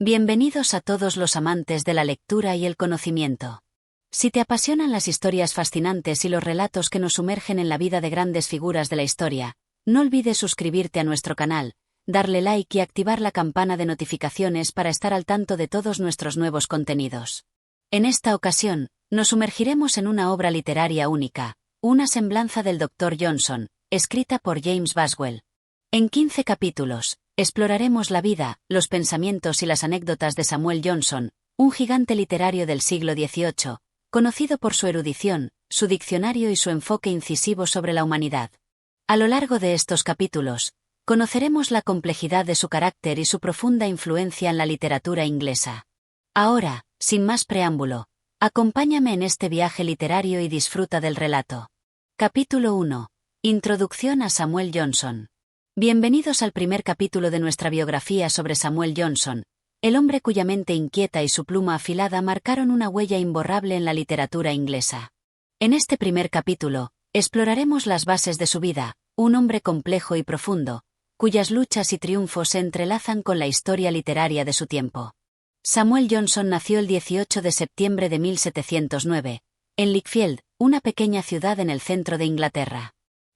Bienvenidos a todos los amantes de la lectura y el conocimiento. Si te apasionan las historias fascinantes y los relatos que nos sumergen en la vida de grandes figuras de la historia, no olvides suscribirte a nuestro canal, darle like y activar la campana de notificaciones para estar al tanto de todos nuestros nuevos contenidos. En esta ocasión, nos sumergiremos en una obra literaria única, Una semblanza del Dr. Johnson, escrita por James Boswell. En 15 capítulos, exploraremos la vida, los pensamientos y las anécdotas de Samuel Johnson, un gigante literario del siglo XVIII, conocido por su erudición, su diccionario y su enfoque incisivo sobre la humanidad. A lo largo de estos capítulos, conoceremos la complejidad de su carácter y su profunda influencia en la literatura inglesa. Ahora, sin más preámbulo, acompáñame en este viaje literario y disfruta del relato. Capítulo 1. Introducción a Samuel Johnson. Bienvenidos al primer capítulo de nuestra biografía sobre Samuel Johnson, el hombre cuya mente inquieta y su pluma afilada marcaron una huella imborrable en la literatura inglesa. En este primer capítulo, exploraremos las bases de su vida, un hombre complejo y profundo, cuyas luchas y triunfos se entrelazan con la historia literaria de su tiempo. Samuel Johnson nació el 18 de septiembre de 1709, en Lichfield, una pequeña ciudad en el centro de Inglaterra.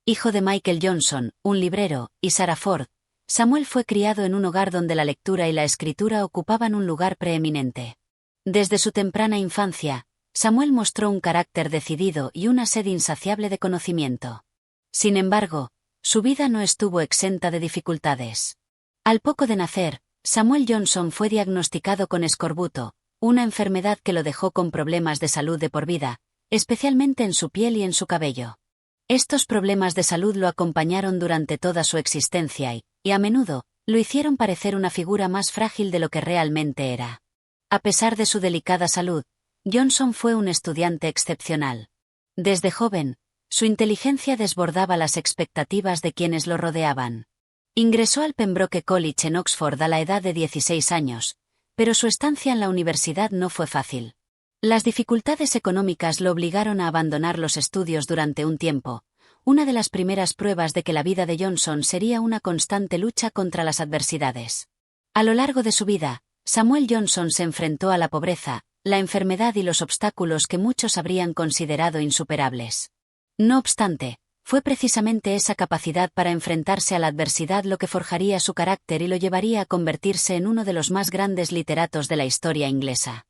Hijo de Michael Johnson, un librero, y Sarah Ford, Samuel fue criado en un hogar donde la lectura y la escritura ocupaban un lugar preeminente. Desde su temprana infancia, Samuel mostró un carácter decidido y una sed insaciable de conocimiento. Sin embargo, su vida no estuvo exenta de dificultades. Al poco de nacer, Samuel Johnson fue diagnosticado con escorbuto, una enfermedad que lo dejó con problemas de salud de por vida, especialmente en su piel y en su cabello. Estos problemas de salud lo acompañaron durante toda su existencia y a menudo, lo hicieron parecer una figura más frágil de lo que realmente era. A pesar de su delicada salud, Johnson fue un estudiante excepcional. Desde joven, su inteligencia desbordaba las expectativas de quienes lo rodeaban. Ingresó al Pembroke College en Oxford a la edad de 16 años, pero su estancia en la universidad no fue fácil. Las dificultades económicas lo obligaron a abandonar los estudios durante un tiempo, una de las primeras pruebas de que la vida de Johnson sería una constante lucha contra las adversidades. A lo largo de su vida, Samuel Johnson se enfrentó a la pobreza, la enfermedad y los obstáculos que muchos habrían considerado insuperables. No obstante, fue precisamente esa capacidad para enfrentarse a la adversidad lo que forjaría su carácter y lo llevaría a convertirse en uno de los más grandes literatos de la historia inglesa.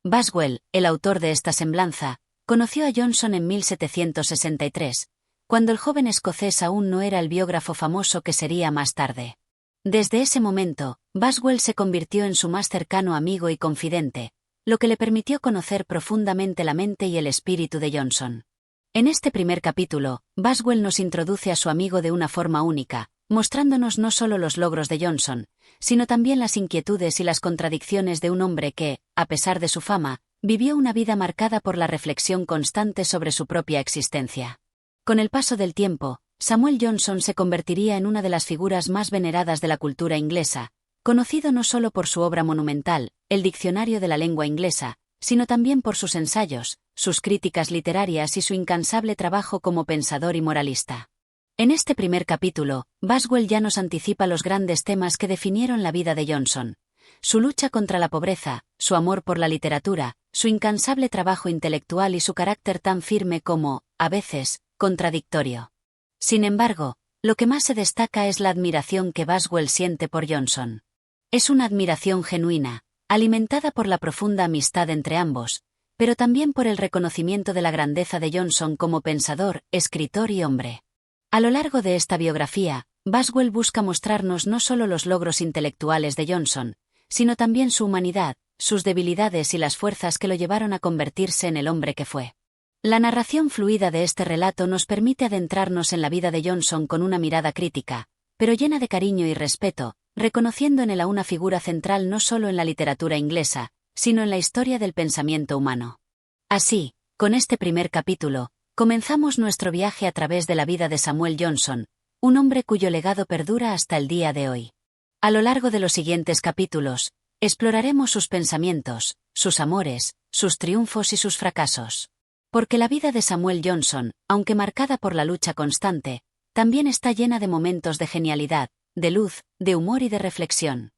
Boswell, el autor de esta semblanza, conoció a Johnson en 1763, cuando el joven escocés aún no era el biógrafo famoso que sería más tarde. Desde ese momento, Boswell se convirtió en su más cercano amigo y confidente, lo que le permitió conocer profundamente la mente y el espíritu de Johnson. En este primer capítulo, Boswell nos introduce a su amigo de una forma única, mostrándonos no solo los logros de Johnson, sino también las inquietudes y las contradicciones de un hombre que, a pesar de su fama, vivió una vida marcada por la reflexión constante sobre su propia existencia. Con el paso del tiempo, Samuel Johnson se convertiría en una de las figuras más veneradas de la cultura inglesa, conocido no solo por su obra monumental, el Diccionario de la Lengua Inglesa, sino también por sus ensayos, sus críticas literarias y su incansable trabajo como pensador y moralista. En este primer capítulo, Boswell ya nos anticipa los grandes temas que definieron la vida de Johnson: su lucha contra la pobreza, su amor por la literatura, su incansable trabajo intelectual y su carácter tan firme como, a veces, contradictorio. Sin embargo, lo que más se destaca es la admiración que Boswell siente por Johnson. Es una admiración genuina, alimentada por la profunda amistad entre ambos, pero también por el reconocimiento de la grandeza de Johnson como pensador, escritor y hombre. A lo largo de esta biografía, Boswell busca mostrarnos no solo los logros intelectuales de Johnson, sino también su humanidad, sus debilidades y las fuerzas que lo llevaron a convertirse en el hombre que fue. La narración fluida de este relato nos permite adentrarnos en la vida de Johnson con una mirada crítica, pero llena de cariño y respeto, reconociendo en él a una figura central no solo en la literatura inglesa, sino en la historia del pensamiento humano. Así, con este primer capítulo, comenzamos nuestro viaje a través de la vida de Samuel Johnson, un hombre cuyo legado perdura hasta el día de hoy. A lo largo de los siguientes capítulos, exploraremos sus pensamientos, sus amores, sus triunfos y sus fracasos. Porque la vida de Samuel Johnson, aunque marcada por la lucha constante, también está llena de momentos de genialidad, de luz, de humor y de reflexión.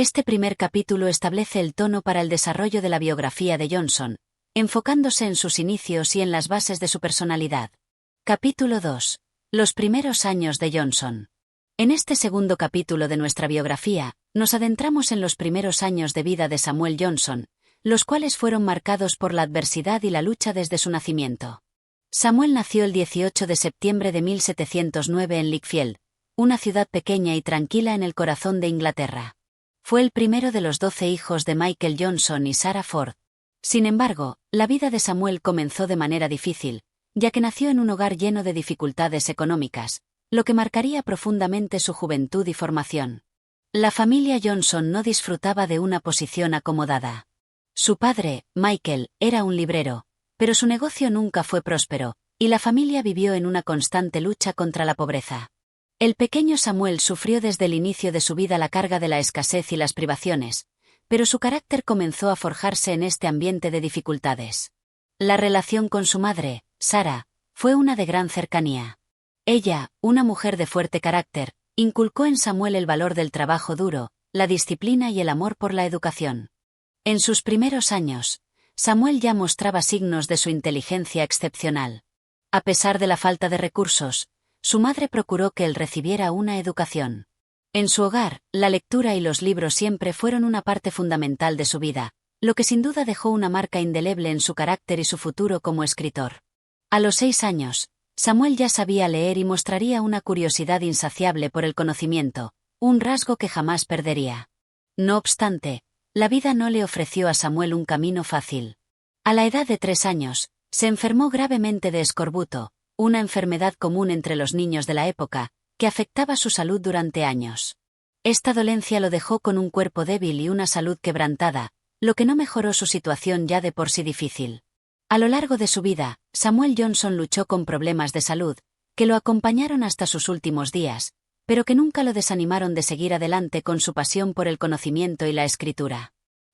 Este primer capítulo establece el tono para el desarrollo de la biografía de Johnson, enfocándose en sus inicios y en las bases de su personalidad. Capítulo 2. Los primeros años de Johnson. En este segundo capítulo de nuestra biografía, nos adentramos en los primeros años de vida de Samuel Johnson, los cuales fueron marcados por la adversidad y la lucha desde su nacimiento. Samuel nació el 18 de septiembre de 1709 en Lichfield, una ciudad pequeña y tranquila en el corazón de Inglaterra. Fue el primero de los 12 hijos de Michael Johnson y Sarah Ford. Sin embargo, la vida de Samuel comenzó de manera difícil, ya que nació en un hogar lleno de dificultades económicas, lo que marcaría profundamente su juventud y formación. La familia Johnson no disfrutaba de una posición acomodada. Su padre, Michael, era un librero, pero su negocio nunca fue próspero, y la familia vivió en una constante lucha contra la pobreza. El pequeño Samuel sufrió desde el inicio de su vida la carga de la escasez y las privaciones, pero su carácter comenzó a forjarse en este ambiente de dificultades. La relación con su madre, Sarah, fue una de gran cercanía. Ella, una mujer de fuerte carácter, inculcó en Samuel el valor del trabajo duro, la disciplina y el amor por la educación. En sus primeros años, Samuel ya mostraba signos de su inteligencia excepcional. A pesar de la falta de recursos, su madre procuró que él recibiera una educación. En su hogar, la lectura y los libros siempre fueron una parte fundamental de su vida, lo que sin duda dejó una marca indeleble en su carácter y su futuro como escritor. A los 6 años, Samuel ya sabía leer y mostraría una curiosidad insaciable por el conocimiento, un rasgo que jamás perdería. No obstante, la vida no le ofreció a Samuel un camino fácil. A la edad de 3 años, se enfermó gravemente de escorbuto, una enfermedad común entre los niños de la época, que afectaba su salud durante años. Esta dolencia lo dejó con un cuerpo débil y una salud quebrantada, lo que no mejoró su situación ya de por sí difícil. A lo largo de su vida, Samuel Johnson luchó con problemas de salud, que lo acompañaron hasta sus últimos días, pero que nunca lo desanimaron de seguir adelante con su pasión por el conocimiento y la escritura.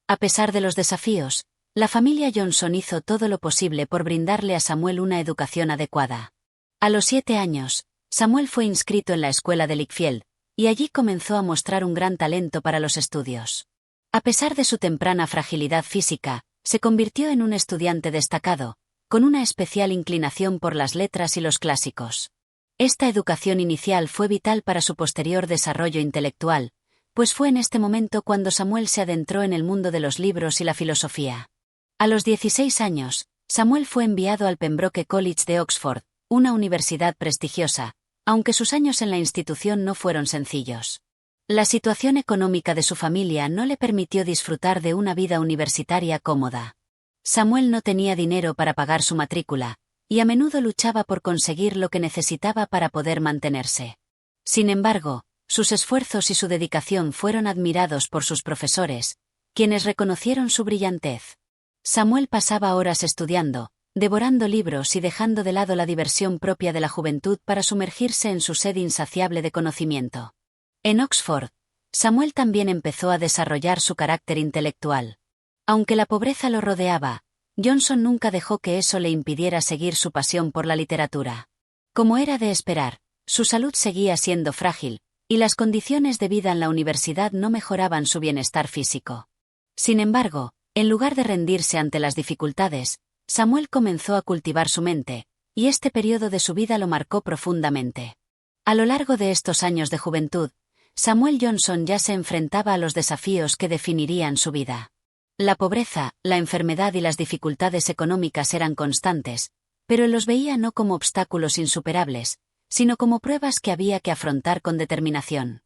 A pesar de los desafíos, la familia Johnson hizo todo lo posible por brindarle a Samuel una educación adecuada. A los 7 años, Samuel fue inscrito en la escuela de Lichfield, y allí comenzó a mostrar un gran talento para los estudios. A pesar de su temprana fragilidad física, se convirtió en un estudiante destacado, con una especial inclinación por las letras y los clásicos. Esta educación inicial fue vital para su posterior desarrollo intelectual, pues fue en este momento cuando Samuel se adentró en el mundo de los libros y la filosofía. A los 16 años, Samuel fue enviado al Pembroke College de Oxford, una universidad prestigiosa, aunque sus años en la institución no fueron sencillos. La situación económica de su familia no le permitió disfrutar de una vida universitaria cómoda. Samuel no tenía dinero para pagar su matrícula, y a menudo luchaba por conseguir lo que necesitaba para poder mantenerse. Sin embargo, sus esfuerzos y su dedicación fueron admirados por sus profesores, quienes reconocieron su brillantez. Samuel pasaba horas estudiando, devorando libros y dejando de lado la diversión propia de la juventud para sumergirse en su sed insaciable de conocimiento. En Oxford, Samuel también empezó a desarrollar su carácter intelectual. Aunque la pobreza lo rodeaba, Johnson nunca dejó que eso le impidiera seguir su pasión por la literatura. Como era de esperar, su salud seguía siendo frágil, y las condiciones de vida en la universidad no mejoraban su bienestar físico. Sin embargo, en lugar de rendirse ante las dificultades, Samuel comenzó a cultivar su mente, y este periodo de su vida lo marcó profundamente. A lo largo de estos años de juventud, Samuel Johnson ya se enfrentaba a los desafíos que definirían su vida. La pobreza, la enfermedad y las dificultades económicas eran constantes, pero él los veía no como obstáculos insuperables, sino como pruebas que había que afrontar con determinación.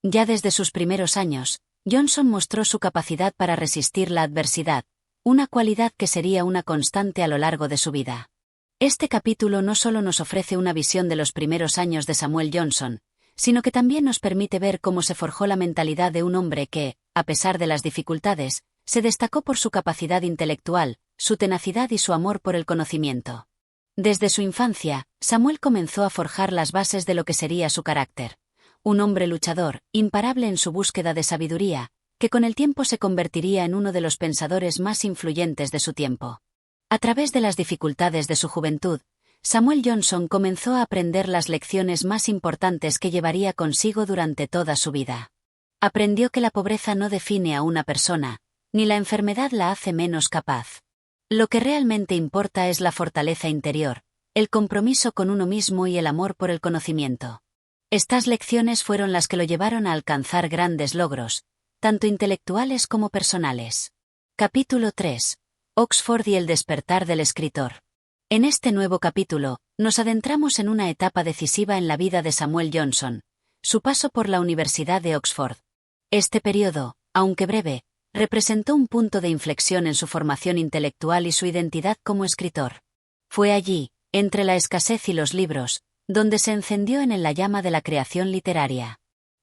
Ya desde sus primeros años, Johnson mostró su capacidad para resistir la adversidad, una cualidad que sería una constante a lo largo de su vida. Este capítulo no solo nos ofrece una visión de los primeros años de Samuel Johnson, sino que también nos permite ver cómo se forjó la mentalidad de un hombre que, a pesar de las dificultades, se destacó por su capacidad intelectual, su tenacidad y su amor por el conocimiento. Desde su infancia, Samuel comenzó a forjar las bases de lo que sería su carácter. Un hombre luchador, imparable en su búsqueda de sabiduría, que con el tiempo se convertiría en uno de los pensadores más influyentes de su tiempo. A través de las dificultades de su juventud, Samuel Johnson comenzó a aprender las lecciones más importantes que llevaría consigo durante toda su vida. Aprendió que la pobreza no define a una persona, ni la enfermedad la hace menos capaz. Lo que realmente importa es la fortaleza interior, el compromiso con uno mismo y el amor por el conocimiento. Estas lecciones fueron las que lo llevaron a alcanzar grandes logros, tanto intelectuales como personales. Capítulo 3. Oxford y el despertar del escritor. En este nuevo capítulo, nos adentramos en una etapa decisiva en la vida de Samuel Johnson, su paso por la Universidad de Oxford. Este periodo, aunque breve, representó un punto de inflexión en su formación intelectual y su identidad como escritor. Fue allí, entre la escasez y los libros, donde se encendió en él la llama de la creación literaria.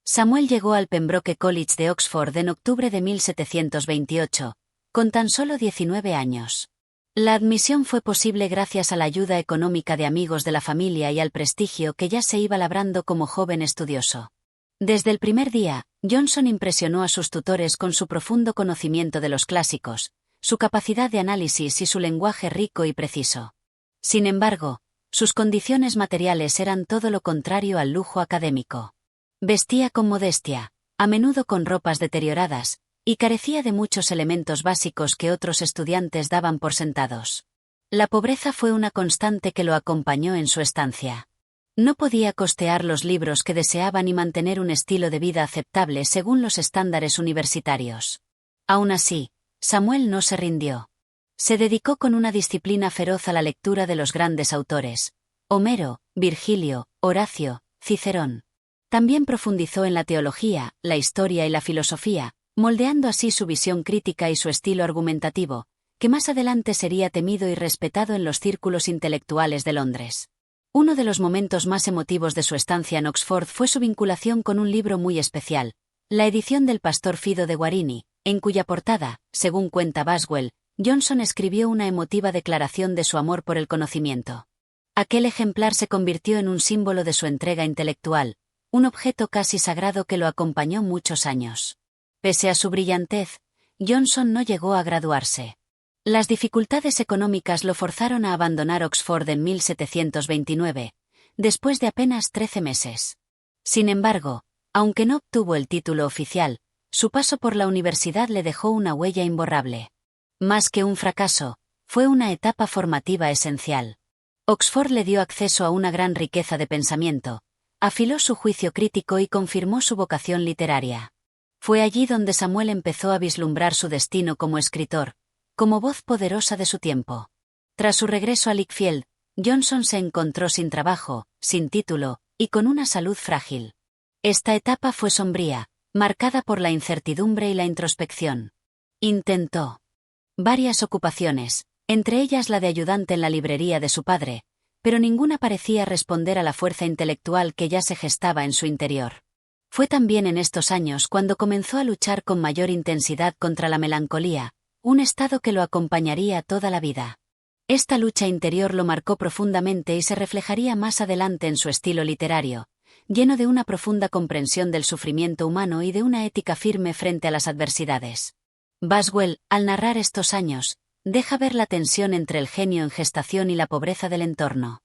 Samuel llegó al Pembroke College de Oxford en octubre de 1728, con tan solo 19 años. La admisión fue posible gracias a la ayuda económica de amigos de la familia y al prestigio que ya se iba labrando como joven estudioso. Desde el primer día, Johnson impresionó a sus tutores con su profundo conocimiento de los clásicos, su capacidad de análisis y su lenguaje rico y preciso. Sin embargo, sus condiciones materiales eran todo lo contrario al lujo académico. Vestía con modestia, a menudo con ropas deterioradas, y carecía de muchos elementos básicos que otros estudiantes daban por sentados. La pobreza fue una constante que lo acompañó en su estancia. No podía costear los libros que deseaba ni mantener un estilo de vida aceptable según los estándares universitarios. Aún así, Samuel no se rindió. Se dedicó con una disciplina feroz a la lectura de los grandes autores: Homero, Virgilio, Horacio, Cicerón. También profundizó en la teología, la historia y la filosofía, moldeando así su visión crítica y su estilo argumentativo, que más adelante sería temido y respetado en los círculos intelectuales de Londres. Uno de los momentos más emotivos de su estancia en Oxford fue su vinculación con un libro muy especial, la edición del Pastor Fido de Guarini, en cuya portada, según cuenta Boswell, Johnson escribió una emotiva declaración de su amor por el conocimiento. Aquel ejemplar se convirtió en un símbolo de su entrega intelectual, un objeto casi sagrado que lo acompañó muchos años. Pese a su brillantez, Johnson no llegó a graduarse. Las dificultades económicas lo forzaron a abandonar Oxford en 1729, después de apenas 13 meses. Sin embargo, aunque no obtuvo el título oficial, su paso por la universidad le dejó una huella imborrable. Más que un fracaso, fue una etapa formativa esencial. Oxford le dio acceso a una gran riqueza de pensamiento, afiló su juicio crítico y confirmó su vocación literaria. Fue allí donde Samuel empezó a vislumbrar su destino como escritor, como voz poderosa de su tiempo. Tras su regreso a Lichfield, Johnson se encontró sin trabajo, sin título, y con una salud frágil. Esta etapa fue sombría, marcada por la incertidumbre y la introspección. Intentó varias ocupaciones, entre ellas la de ayudante en la librería de su padre, pero ninguna parecía responder a la fuerza intelectual que ya se gestaba en su interior. Fue también en estos años cuando comenzó a luchar con mayor intensidad contra la melancolía, un estado que lo acompañaría toda la vida. Esta lucha interior lo marcó profundamente y se reflejaría más adelante en su estilo literario, lleno de una profunda comprensión del sufrimiento humano y de una ética firme frente a las adversidades. Boswell, al narrar estos años, deja ver la tensión entre el genio en gestación y la pobreza del entorno.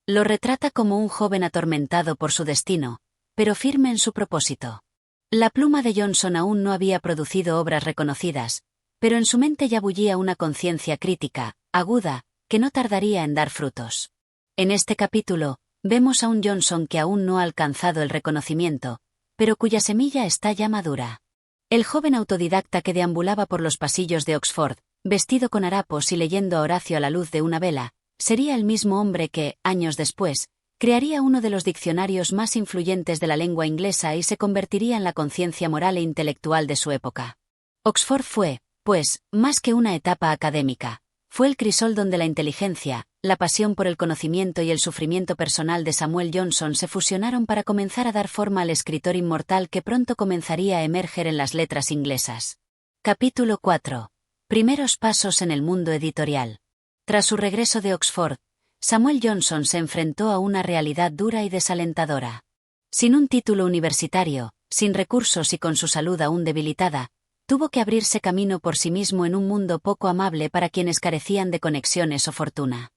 Lo retrata como un joven atormentado por su destino, pero firme en su propósito. La pluma de Johnson aún no había producido obras reconocidas, pero en su mente ya bullía una conciencia crítica, aguda, que no tardaría en dar frutos. En este capítulo, vemos a un Johnson que aún no ha alcanzado el reconocimiento, pero cuya semilla está ya madura. El joven autodidacta que deambulaba por los pasillos de Oxford, vestido con harapos y leyendo a Horacio a la luz de una vela, sería el mismo hombre que, años después, crearía uno de los diccionarios más influyentes de la lengua inglesa y se convertiría en la conciencia moral e intelectual de su época. Oxford fue, pues, más que una etapa académica, fue el crisol donde la inteligencia, la pasión por el conocimiento y el sufrimiento personal de Samuel Johnson se fusionaron para comenzar a dar forma al escritor inmortal que pronto comenzaría a emerger en las letras inglesas. Capítulo 4. Primeros pasos en el mundo editorial. Tras su regreso de Oxford, Samuel Johnson se enfrentó a una realidad dura y desalentadora. Sin un título universitario, sin recursos y con su salud aún debilitada, tuvo que abrirse camino por sí mismo en un mundo poco amable para quienes carecían de conexiones o fortuna.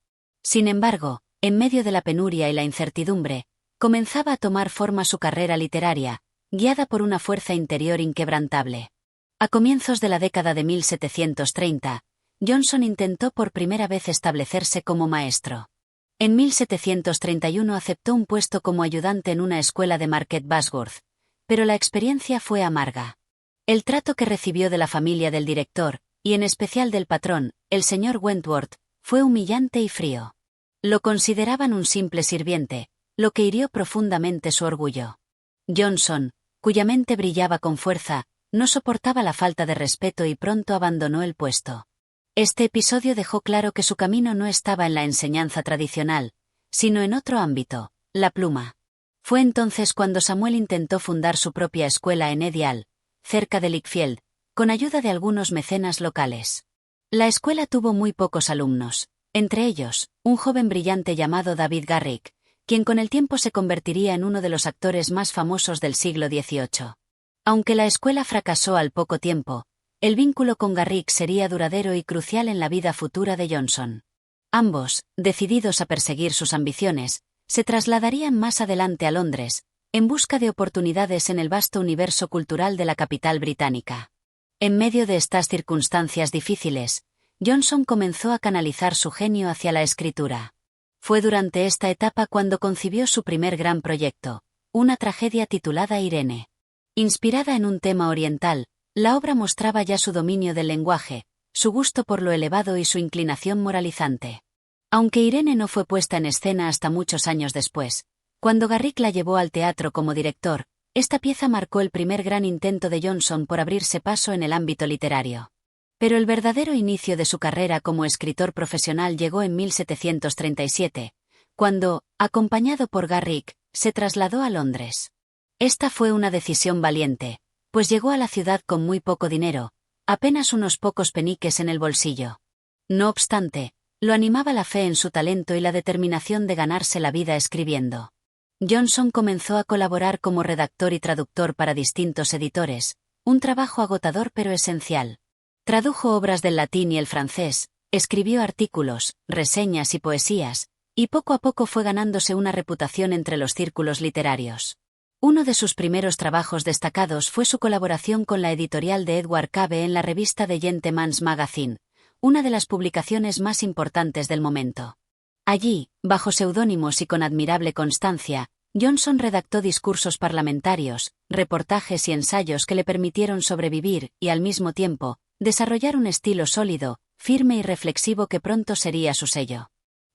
Sin embargo, en medio de la penuria y la incertidumbre, comenzaba a tomar forma su carrera literaria, guiada por una fuerza interior inquebrantable. A comienzos de la década de 1730, Johnson intentó por primera vez establecerse como maestro. En 1731 aceptó un puesto como ayudante en una escuela de Market Basworth, pero la experiencia fue amarga. El trato que recibió de la familia del director, y en especial del patrón, el señor Wentworth, fue humillante y frío. Lo consideraban un simple sirviente, lo que hirió profundamente su orgullo. Johnson, cuya mente brillaba con fuerza, no soportaba la falta de respeto y pronto abandonó el puesto. Este episodio dejó claro que su camino no estaba en la enseñanza tradicional, sino en otro ámbito, la pluma. Fue entonces cuando Samuel intentó fundar su propia escuela en Edial, cerca de Lichfield, con ayuda de algunos mecenas locales. La escuela tuvo muy pocos alumnos, entre ellos, un joven brillante llamado David Garrick, quien con el tiempo se convertiría en uno de los actores más famosos del siglo XVIII. Aunque la escuela fracasó al poco tiempo, el vínculo con Garrick sería duradero y crucial en la vida futura de Johnson. Ambos, decididos a perseguir sus ambiciones, se trasladarían más adelante a Londres, en busca de oportunidades en el vasto universo cultural de la capital británica. En medio de estas circunstancias difíciles, Johnson comenzó a canalizar su genio hacia la escritura. Fue durante esta etapa cuando concibió su primer gran proyecto, una tragedia titulada Irene. Inspirada en un tema oriental, la obra mostraba ya su dominio del lenguaje, su gusto por lo elevado y su inclinación moralizante. Aunque Irene no fue puesta en escena hasta muchos años después, cuando Garrick la llevó al teatro como director, esta pieza marcó el primer gran intento de Johnson por abrirse paso en el ámbito literario. Pero el verdadero inicio de su carrera como escritor profesional llegó en 1737, cuando, acompañado por Garrick, se trasladó a Londres. Esta fue una decisión valiente, pues llegó a la ciudad con muy poco dinero, apenas unos pocos peniques en el bolsillo. No obstante, lo animaba la fe en su talento y la determinación de ganarse la vida escribiendo. Johnson comenzó a colaborar como redactor y traductor para distintos editores, un trabajo agotador pero esencial. Tradujo obras del latín y el francés, escribió artículos, reseñas y poesías, y poco a poco fue ganándose una reputación entre los círculos literarios. Uno de sus primeros trabajos destacados fue su colaboración con la editorial de Edward Cave en la revista The Gentleman's Magazine, una de las publicaciones más importantes del momento. Allí, bajo seudónimos y con admirable constancia, Johnson redactó discursos parlamentarios, reportajes y ensayos que le permitieron sobrevivir y, al mismo tiempo, desarrollar un estilo sólido, firme y reflexivo que pronto sería su sello.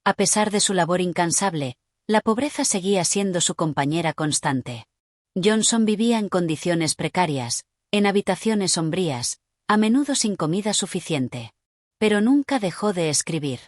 A pesar de su labor incansable, la pobreza seguía siendo su compañera constante. Johnson vivía en condiciones precarias, en habitaciones sombrías, a menudo sin comida suficiente. Pero nunca dejó de escribir.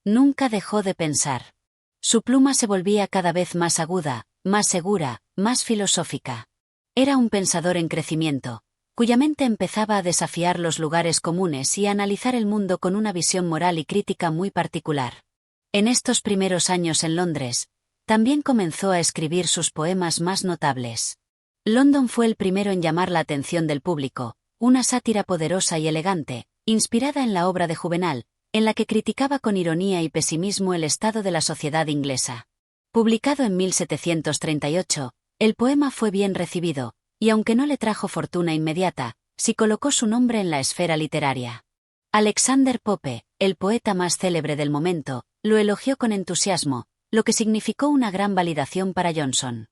Nunca dejó de pensar. Su pluma se volvía cada vez más aguda, más segura, más filosófica. Era un pensador en crecimiento, cuya mente empezaba a desafiar los lugares comunes y a analizar el mundo con una visión moral y crítica muy particular. En estos primeros años en Londres, también comenzó a escribir sus poemas más notables. London fue el primero en llamar la atención del público, una sátira poderosa y elegante, inspirada en la obra de Juvenal, en la que criticaba con ironía y pesimismo el estado de la sociedad inglesa. Publicado en 1738, el poema fue bien recibido, y aunque no le trajo fortuna inmediata, sí colocó su nombre en la esfera literaria. Alexander Pope, el poeta más célebre del momento, lo elogió con entusiasmo, lo que significó una gran validación para Johnson.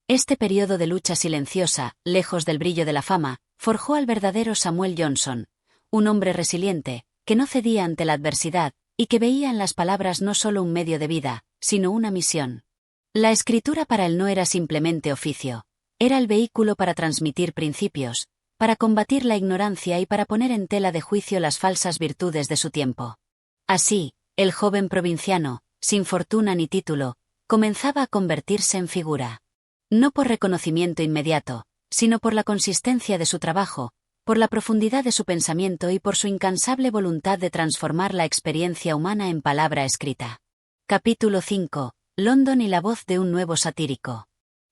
Este periodo de lucha silenciosa, lejos del brillo de la fama, forjó al verdadero Samuel Johnson, un hombre resiliente, que no cedía ante la adversidad, y que veía en las palabras no solo un medio de vida, sino una misión. La escritura para él no era simplemente oficio, era el vehículo para transmitir principios, para combatir la ignorancia y para poner en tela de juicio las falsas virtudes de su tiempo. Así, el joven provinciano, sin fortuna ni título, comenzaba a convertirse en figura. No por reconocimiento inmediato, sino por la consistencia de su trabajo, por la profundidad de su pensamiento y por su incansable voluntad de transformar la experiencia humana en palabra escrita. Capítulo 5. London y la voz de un nuevo satírico.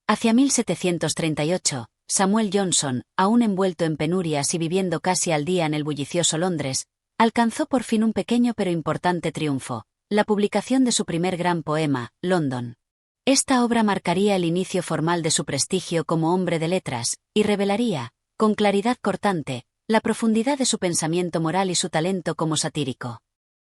Hacia 1738, Samuel Johnson, aún envuelto en penurias y viviendo casi al día en el bullicioso Londres, alcanzó por fin un pequeño pero importante triunfo, la publicación de su primer gran poema, London. Esta obra marcaría el inicio formal de su prestigio como hombre de letras, y revelaría, con claridad cortante, la profundidad de su pensamiento moral y su talento como satírico.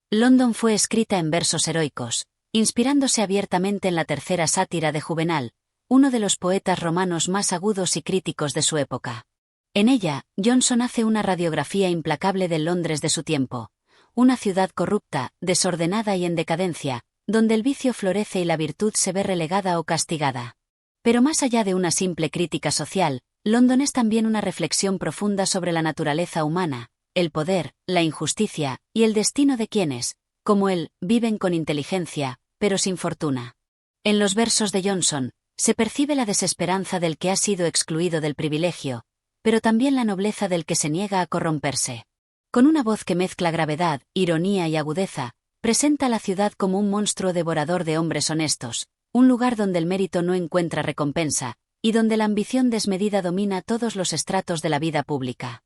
London fue escrita en versos heroicos, inspirándose abiertamente en la tercera sátira de Juvenal, uno de los poetas romanos más agudos y críticos de su época. En ella, Johnson hace una radiografía implacable del Londres de su tiempo, una ciudad corrupta, desordenada y en decadencia, donde el vicio florece y la virtud se ve relegada o castigada. Pero más allá de una simple crítica social, London es también una reflexión profunda sobre la naturaleza humana, el poder, la injusticia, y el destino de quienes, como él, viven con inteligencia, pero sin fortuna. En los versos de Johnson, se percibe la desesperanza del que ha sido excluido del privilegio, pero también la nobleza del que se niega a corromperse. Con una voz que mezcla gravedad, ironía y agudeza, presenta a la ciudad como un monstruo devorador de hombres honestos, un lugar donde el mérito no encuentra recompensa, y donde la ambición desmedida domina todos los estratos de la vida pública.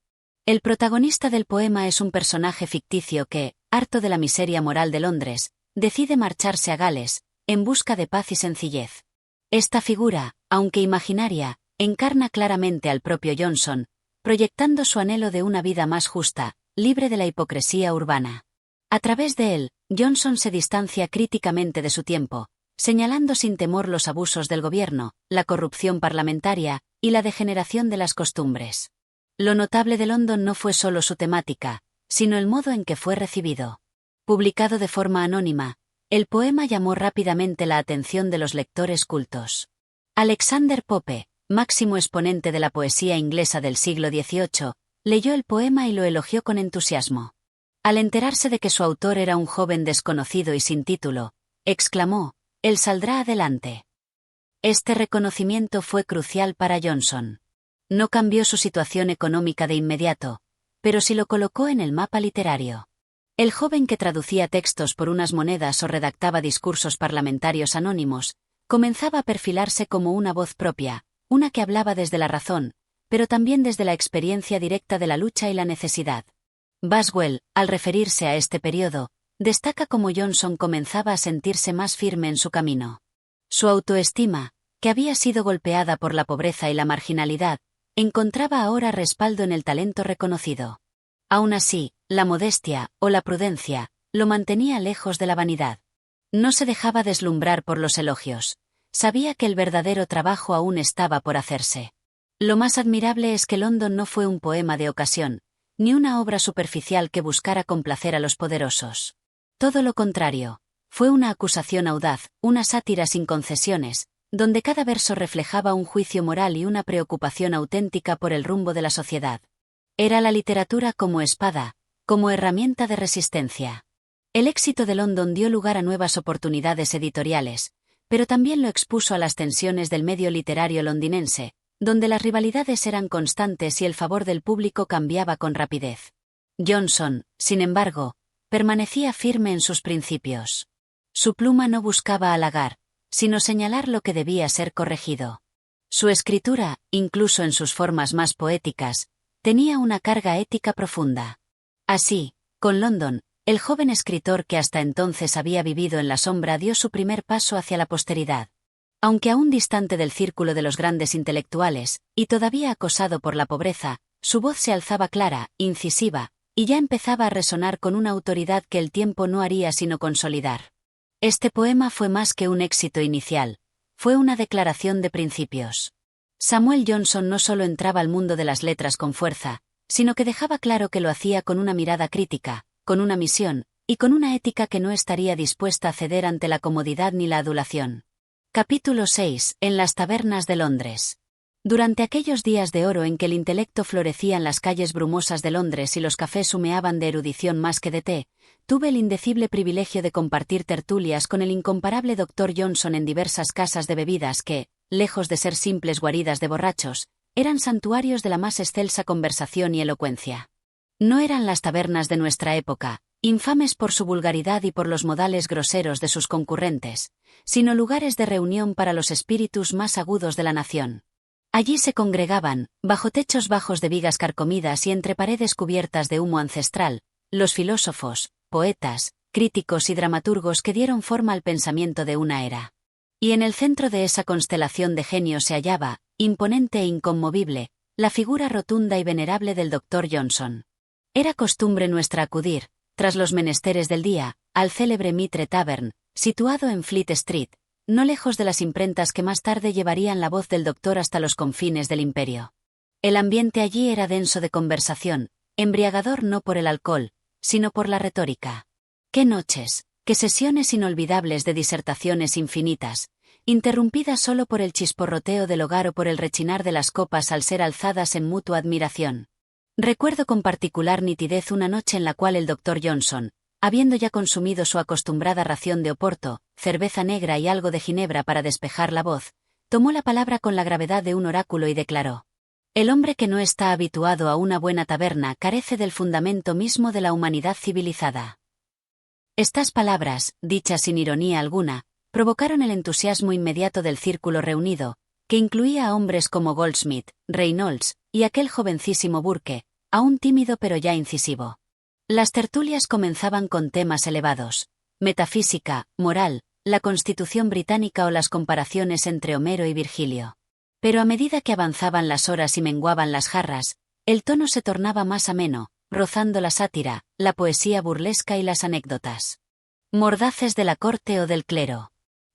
El protagonista del poema es un personaje ficticio que, harto de la miseria moral de Londres, decide marcharse a Gales, en busca de paz y sencillez. Esta figura, aunque imaginaria, encarna claramente al propio Johnson, proyectando su anhelo de una vida más justa, libre de la hipocresía urbana. A través de él, Johnson se distancia críticamente de su tiempo, señalando sin temor los abusos del gobierno, la corrupción parlamentaria y la degeneración de las costumbres. Lo notable de London no fue solo su temática, sino el modo en que fue recibido. Publicado de forma anónima, el poema llamó rápidamente la atención de los lectores cultos. Alexander Pope, máximo exponente de la poesía inglesa del siglo XVIII, leyó el poema y lo elogió con entusiasmo. Al enterarse de que su autor era un joven desconocido y sin título, exclamó: «Él saldrá adelante». Este reconocimiento fue crucial para Johnson. No cambió su situación económica de inmediato, pero sí lo colocó en el mapa literario. El joven que traducía textos por unas monedas o redactaba discursos parlamentarios anónimos, comenzaba a perfilarse como una voz propia, una que hablaba desde la razón, pero también desde la experiencia directa de la lucha y la necesidad. Boswell, al referirse a este periodo, destaca cómo Johnson comenzaba a sentirse más firme en su camino. Su autoestima, que había sido golpeada por la pobreza y la marginalidad, encontraba ahora respaldo en el talento reconocido. Aún así, la modestia, o la prudencia, lo mantenía lejos de la vanidad. No se dejaba deslumbrar por los elogios. Sabía que el verdadero trabajo aún estaba por hacerse. Lo más admirable es que London no fue un poema de ocasión, ni una obra superficial que buscara complacer a los poderosos. Todo lo contrario, fue una acusación audaz, una sátira sin concesiones, donde cada verso reflejaba un juicio moral y una preocupación auténtica por el rumbo de la sociedad. Era la literatura como espada, como herramienta de resistencia. El éxito de London dio lugar a nuevas oportunidades editoriales, pero también lo expuso a las tensiones del medio literario londinense, donde las rivalidades eran constantes y el favor del público cambiaba con rapidez. Johnson, sin embargo, permanecía firme en sus principios. Su pluma no buscaba halagar, sino señalar lo que debía ser corregido. Su escritura, incluso en sus formas más poéticas, tenía una carga ética profunda. Así, con London, el joven escritor que hasta entonces había vivido en la sombra dio su primer paso hacia la posteridad. Aunque aún distante del círculo de los grandes intelectuales, y todavía acosado por la pobreza, su voz se alzaba clara, incisiva, y ya empezaba a resonar con una autoridad que el tiempo no haría sino consolidar. Este poema fue más que un éxito inicial, fue una declaración de principios. Samuel Johnson no solo entraba al mundo de las letras con fuerza, sino que dejaba claro que lo hacía con una mirada crítica, con una misión, y con una ética que no estaría dispuesta a ceder ante la comodidad ni la adulación. Capítulo 6. En las tabernas de Londres. Durante aquellos días de oro en que el intelecto florecía en las calles brumosas de Londres y los cafés humeaban de erudición más que de té, tuve el indecible privilegio de compartir tertulias con el incomparable Dr. Johnson en diversas casas de bebidas que, lejos de ser simples guaridas de borrachos, eran santuarios de la más excelsa conversación y elocuencia. No eran las tabernas de nuestra época, infames por su vulgaridad y por los modales groseros de sus concurrentes, sino lugares de reunión para los espíritus más agudos de la nación. Allí se congregaban, bajo techos bajos de vigas carcomidas y entre paredes cubiertas de humo ancestral, los filósofos, poetas, críticos y dramaturgos que dieron forma al pensamiento de una era. Y en el centro de esa constelación de genios se hallaba, imponente e inconmovible, la figura rotunda y venerable del Dr. Johnson. Era costumbre nuestra acudir, tras los menesteres del día, al célebre Mitre Tavern, situado en Fleet Street, no lejos de las imprentas que más tarde llevarían la voz del doctor hasta los confines del imperio. El ambiente allí era denso de conversación, embriagador no por el alcohol, sino por la retórica. ¡Qué noches! ¡Qué sesiones inolvidables de disertaciones infinitas, interrumpidas solo por el chisporroteo del hogar o por el rechinar de las copas al ser alzadas en mutua admiración! Recuerdo con particular nitidez una noche en la cual el Dr. Johnson, habiendo ya consumido su acostumbrada ración de oporto, cerveza negra y algo de ginebra para despejar la voz, tomó la palabra con la gravedad de un oráculo y declaró: «El hombre que no está habituado a una buena taberna carece del fundamento mismo de la humanidad civilizada». Estas palabras, dichas sin ironía alguna, provocaron el entusiasmo inmediato del círculo reunido, que incluía a hombres como Goldsmith, Reynolds, y aquel jovencísimo Burke, aún tímido pero ya incisivo. Las tertulias comenzaban con temas elevados: metafísica, moral, la Constitución británica o las comparaciones entre Homero y Virgilio. Pero a medida que avanzaban las horas y menguaban las jarras, el tono se tornaba más ameno, rozando la sátira, la poesía burlesca y las anécdotas mordaces de la corte o del clero.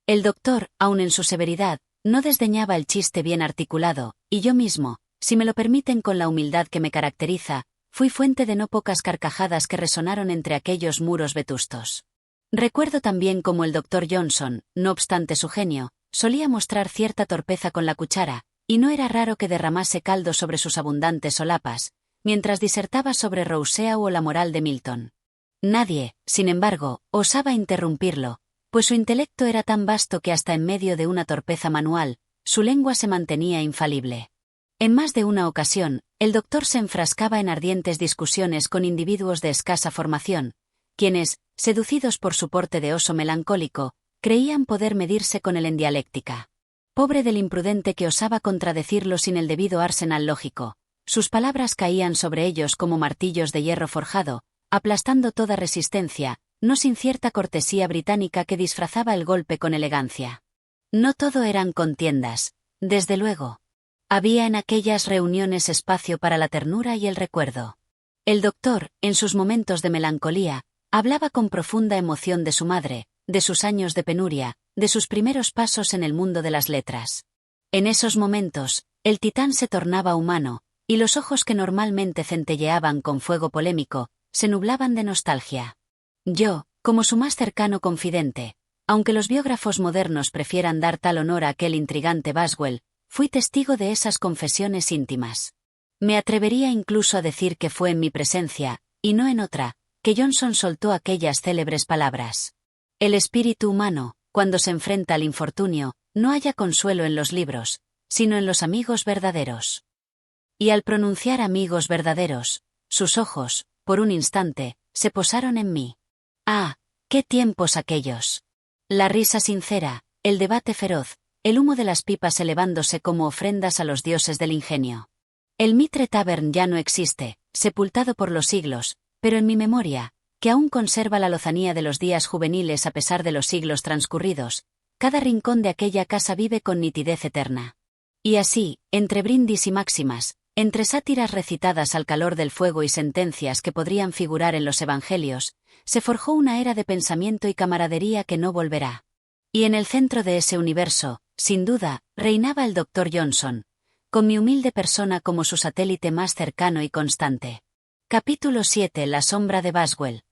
El doctor, aun en su severidad, no desdeñaba el chiste bien articulado, y yo mismo, si me lo permiten con la humildad que me caracteriza, fui fuente de no pocas carcajadas que resonaron entre aquellos muros vetustos. Recuerdo también cómo el Dr. Johnson, no obstante su genio, solía mostrar cierta torpeza con la cuchara, y no era raro que derramase caldo sobre sus abundantes solapas, mientras disertaba sobre Rousseau o la moral de Milton. Nadie, sin embargo, osaba interrumpirlo, pues su intelecto era tan vasto que hasta en medio de una torpeza manual, su lengua se mantenía infalible. En más de una ocasión, el doctor se enfrascaba en ardientes discusiones con individuos de escasa formación, quienes, seducidos por su porte de oso melancólico, creían poder medirse con él en dialéctica. Pobre del imprudente que osaba contradecirlo sin el debido arsenal lógico. Sus palabras caían sobre ellos como martillos de hierro forjado, aplastando toda resistencia, no sin cierta cortesía británica que disfrazaba el golpe con elegancia. No todo eran contiendas, desde luego. Había en aquellas reuniones espacio para la ternura y el recuerdo. El doctor, en sus momentos de melancolía, hablaba con profunda emoción de su madre, de sus años de penuria, de sus primeros pasos en el mundo de las letras. En esos momentos, el titán se tornaba humano, y los ojos que normalmente centelleaban con fuego polémico, se nublaban de nostalgia. Yo, como su más cercano confidente, aunque los biógrafos modernos prefieran dar tal honor a aquel intrigante Boswell, fui testigo de esas confesiones íntimas. Me atrevería incluso a decir que fue en mi presencia, y no en otra, que Johnson soltó aquellas célebres palabras. El espíritu humano, cuando se enfrenta al infortunio, no halla consuelo en los libros, sino en los amigos verdaderos. Y al pronunciar amigos verdaderos, sus ojos, por un instante, se posaron en mí. ¡Ah! ¡Qué tiempos aquellos! La risa sincera, el debate feroz, el humo de las pipas elevándose como ofrendas a los dioses del ingenio. El Mitre Tavern ya no existe, sepultado por los siglos, pero en mi memoria, que aún conserva la lozanía de los días juveniles a pesar de los siglos transcurridos, cada rincón de aquella casa vive con nitidez eterna. Y así, entre brindis y máximas, entre sátiras recitadas al calor del fuego y sentencias que podrían figurar en los evangelios, se forjó una era de pensamiento y camaradería que no volverá. Y en el centro de ese universo, sin duda, reinaba el Dr. Johnson, con mi humilde persona como su satélite más cercano y constante. Capítulo 7. La sombra de Boswell.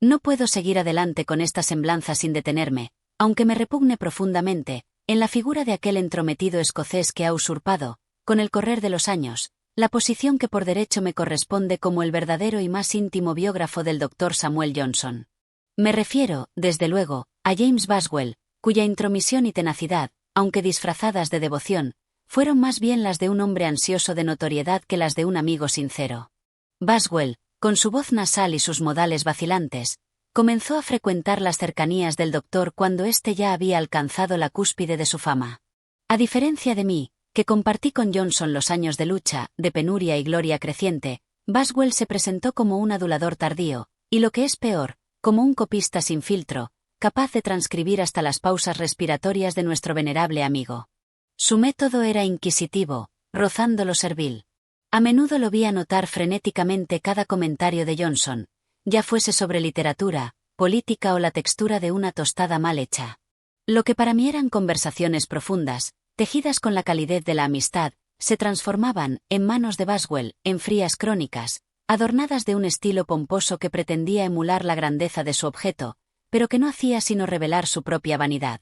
No puedo seguir adelante con esta semblanza sin detenerme, aunque me repugne profundamente, en la figura de aquel entrometido escocés que ha usurpado, con el correr de los años, la posición que por derecho me corresponde como el verdadero y más íntimo biógrafo del Dr. Samuel Johnson. Me refiero, desde luego, a James Boswell, cuya intromisión y tenacidad, aunque disfrazadas de devoción, fueron más bien las de un hombre ansioso de notoriedad que las de un amigo sincero. Boswell, con su voz nasal y sus modales vacilantes, comenzó a frecuentar las cercanías del doctor cuando éste ya había alcanzado la cúspide de su fama. A diferencia de mí, que compartí con Johnson los años de lucha, de penuria y gloria creciente, Boswell se presentó como un adulador tardío, y lo que es peor, como un copista sin filtro, capaz de transcribir hasta las pausas respiratorias de nuestro venerable amigo. Su método era inquisitivo, rozando lo servil. A menudo lo vi anotar frenéticamente cada comentario de Johnson, ya fuese sobre literatura, política o la textura de una tostada mal hecha. Lo que para mí eran conversaciones profundas, tejidas con la calidez de la amistad, se transformaban, en manos de Boswell, en frías crónicas, adornadas de un estilo pomposo que pretendía emular la grandeza de su objeto, pero que no hacía sino revelar su propia vanidad.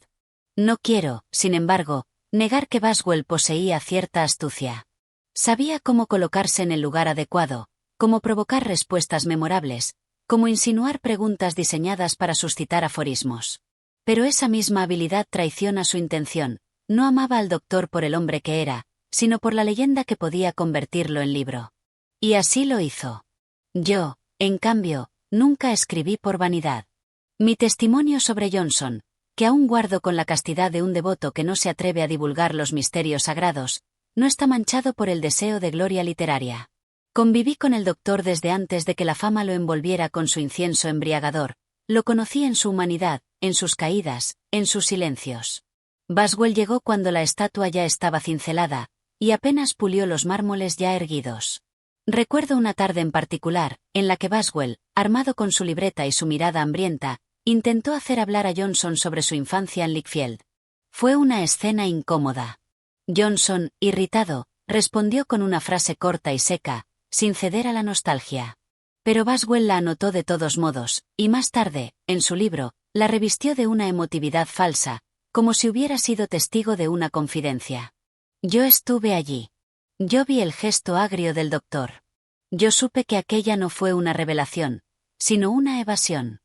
No quiero, sin embargo, negar que Boswell poseía cierta astucia. Sabía cómo colocarse en el lugar adecuado, cómo provocar respuestas memorables, cómo insinuar preguntas diseñadas para suscitar aforismos. Pero esa misma habilidad traiciona su intención. No amaba al doctor por el hombre que era, sino por la leyenda que podía convertirlo en libro. Y así lo hizo. Yo, en cambio, nunca escribí por vanidad. Mi testimonio sobre Johnson, que aún guardo con la castidad de un devoto que no se atreve a divulgar los misterios sagrados, no está manchado por el deseo de gloria literaria. Conviví con el doctor desde antes de que la fama lo envolviera con su incienso embriagador. Lo conocí en su humanidad, en sus caídas, en sus silencios. Boswell llegó cuando la estatua ya estaba cincelada, y apenas pulió los mármoles ya erguidos. Recuerdo una tarde en particular, en la que Boswell, armado con su libreta y su mirada hambrienta, intentó hacer hablar a Johnson sobre su infancia en Lichfield. Fue una escena incómoda. Johnson, irritado, respondió con una frase corta y seca, sin ceder a la nostalgia. Pero Boswell la anotó de todos modos, y más tarde, en su libro, la revistió de una emotividad falsa, como si hubiera sido testigo de una confidencia. Yo estuve allí. Yo vi el gesto agrio del doctor. Yo supe que aquella no fue una revelación, sino una evasión.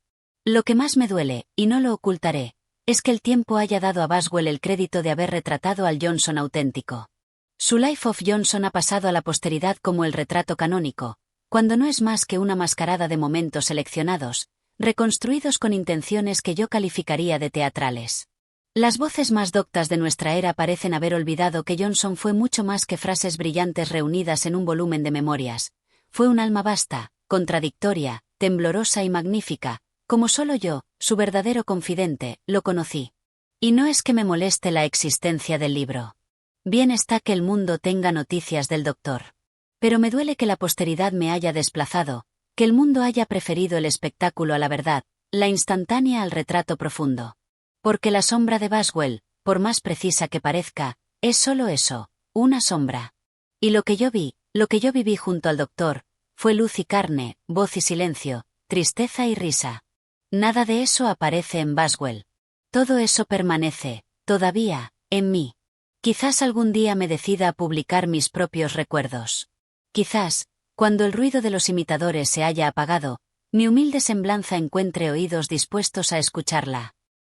Lo que más me duele, y no lo ocultaré, es que el tiempo haya dado a Boswell el crédito de haber retratado al Johnson auténtico. Su Life of Johnson ha pasado a la posteridad como el retrato canónico, cuando no es más que una mascarada de momentos seleccionados, reconstruidos con intenciones que yo calificaría de teatrales. Las voces más doctas de nuestra era parecen haber olvidado que Johnson fue mucho más que frases brillantes reunidas en un volumen de memorias. Fue un alma vasta, contradictoria, temblorosa y magnífica, como solo yo, su verdadero confidente, lo conocí. Y no es que me moleste la existencia del libro. Bien está que el mundo tenga noticias del doctor. Pero me duele que la posteridad me haya desplazado, que el mundo haya preferido el espectáculo a la verdad, la instantánea al retrato profundo. Porque la sombra de Boswell, por más precisa que parezca, es solo eso, una sombra. Y lo que yo viví junto al doctor, fue luz y carne, voz y silencio, tristeza y risa. Nada de eso aparece en Boswell. Todo eso permanece, todavía, en mí. Quizás algún día me decida a publicar mis propios recuerdos. Quizás, cuando el ruido de los imitadores se haya apagado, mi humilde semblanza encuentre oídos dispuestos a escucharla.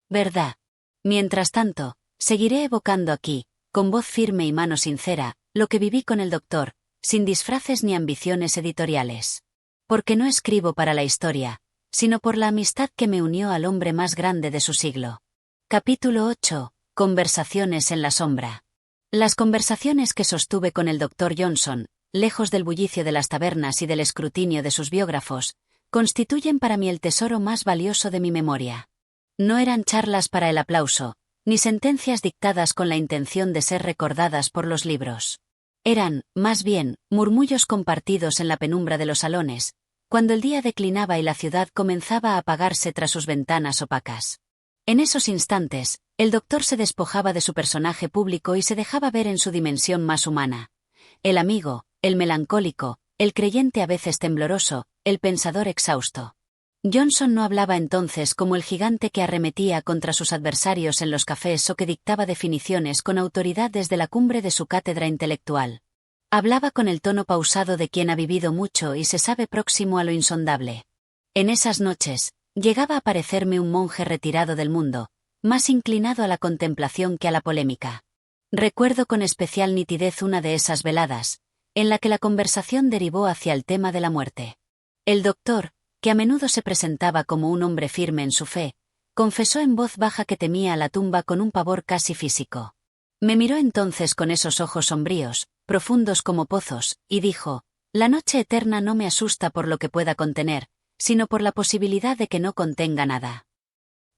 ¿Verdad? Mientras tanto, seguiré evocando aquí, con voz firme y mano sincera, lo que viví con el doctor, sin disfraces ni ambiciones editoriales. Porque no escribo para la historia, sino por la amistad que me unió al hombre más grande de su siglo. Capítulo 8. Conversaciones en la sombra. Las conversaciones que sostuve con el doctor Johnson, lejos del bullicio de las tabernas y del escrutinio de sus biógrafos, constituyen para mí el tesoro más valioso de mi memoria. No eran charlas para el aplauso, ni sentencias dictadas con la intención de ser recordadas por los libros. Eran, más bien, murmullos compartidos en la penumbra de los salones, cuando el día declinaba y la ciudad comenzaba a apagarse tras sus ventanas opacas. En esos instantes, el doctor se despojaba de su personaje público y se dejaba ver en su dimensión más humana. El amigo, el melancólico, el creyente a veces tembloroso, el pensador exhausto. Johnson no hablaba entonces como el gigante que arremetía contra sus adversarios en los cafés o que dictaba definiciones con autoridad desde la cumbre de su cátedra intelectual. Hablaba con el tono pausado de quien ha vivido mucho y se sabe próximo a lo insondable. En esas noches, llegaba a parecerme un monje retirado del mundo, más inclinado a la contemplación que a la polémica. Recuerdo con especial nitidez una de esas veladas, en la que la conversación derivó hacia el tema de la muerte. El doctor, que a menudo se presentaba como un hombre firme en su fe, confesó en voz baja que temía a la tumba con un pavor casi físico. Me miró entonces con esos ojos sombríos, profundos como pozos, y dijo: «La noche eterna no me asusta por lo que pueda contener, sino por la posibilidad de que no contenga nada».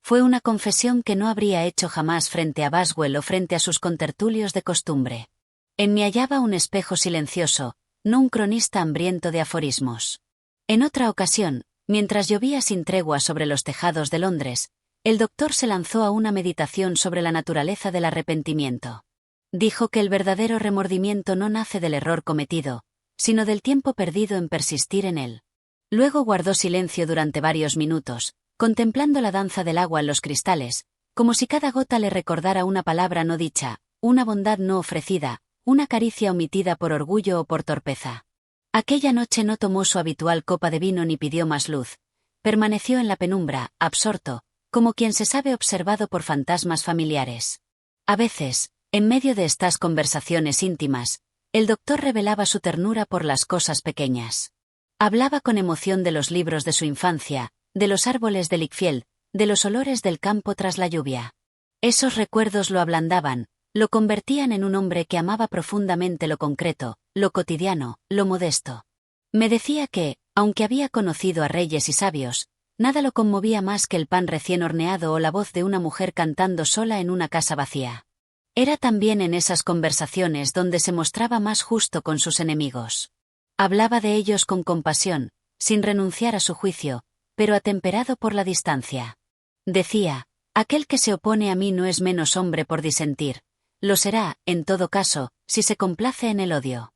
Fue una confesión que no habría hecho jamás frente a Boswell o frente a sus contertulios de costumbre. En mí hallaba un espejo silencioso, no un cronista hambriento de aforismos. En otra ocasión, mientras llovía sin tregua sobre los tejados de Londres, el doctor se lanzó a una meditación sobre la naturaleza del arrepentimiento. Dijo que el verdadero remordimiento no nace del error cometido, sino del tiempo perdido en persistir en él. Luego guardó silencio durante varios minutos, contemplando la danza del agua en los cristales, como si cada gota le recordara una palabra no dicha, una bondad no ofrecida, una caricia omitida por orgullo o por torpeza. Aquella noche no tomó su habitual copa de vino ni pidió más luz. Permaneció en la penumbra, absorto, como quien se sabe observado por fantasmas familiares. A veces, en medio de estas conversaciones íntimas, el doctor revelaba su ternura por las cosas pequeñas. Hablaba con emoción de los libros de su infancia, de los árboles de Lichfield, de los olores del campo tras la lluvia. Esos recuerdos lo ablandaban, lo convertían en un hombre que amaba profundamente lo concreto, lo cotidiano, lo modesto. Me decía que, aunque había conocido a reyes y sabios, nada lo conmovía más que el pan recién horneado o la voz de una mujer cantando sola en una casa vacía. Era también en esas conversaciones donde se mostraba más justo con sus enemigos. Hablaba de ellos con compasión, sin renunciar a su juicio, pero atemperado por la distancia. Decía, aquel que se opone a mí no es menos hombre por disentir, lo será, en todo caso, si se complace en el odio.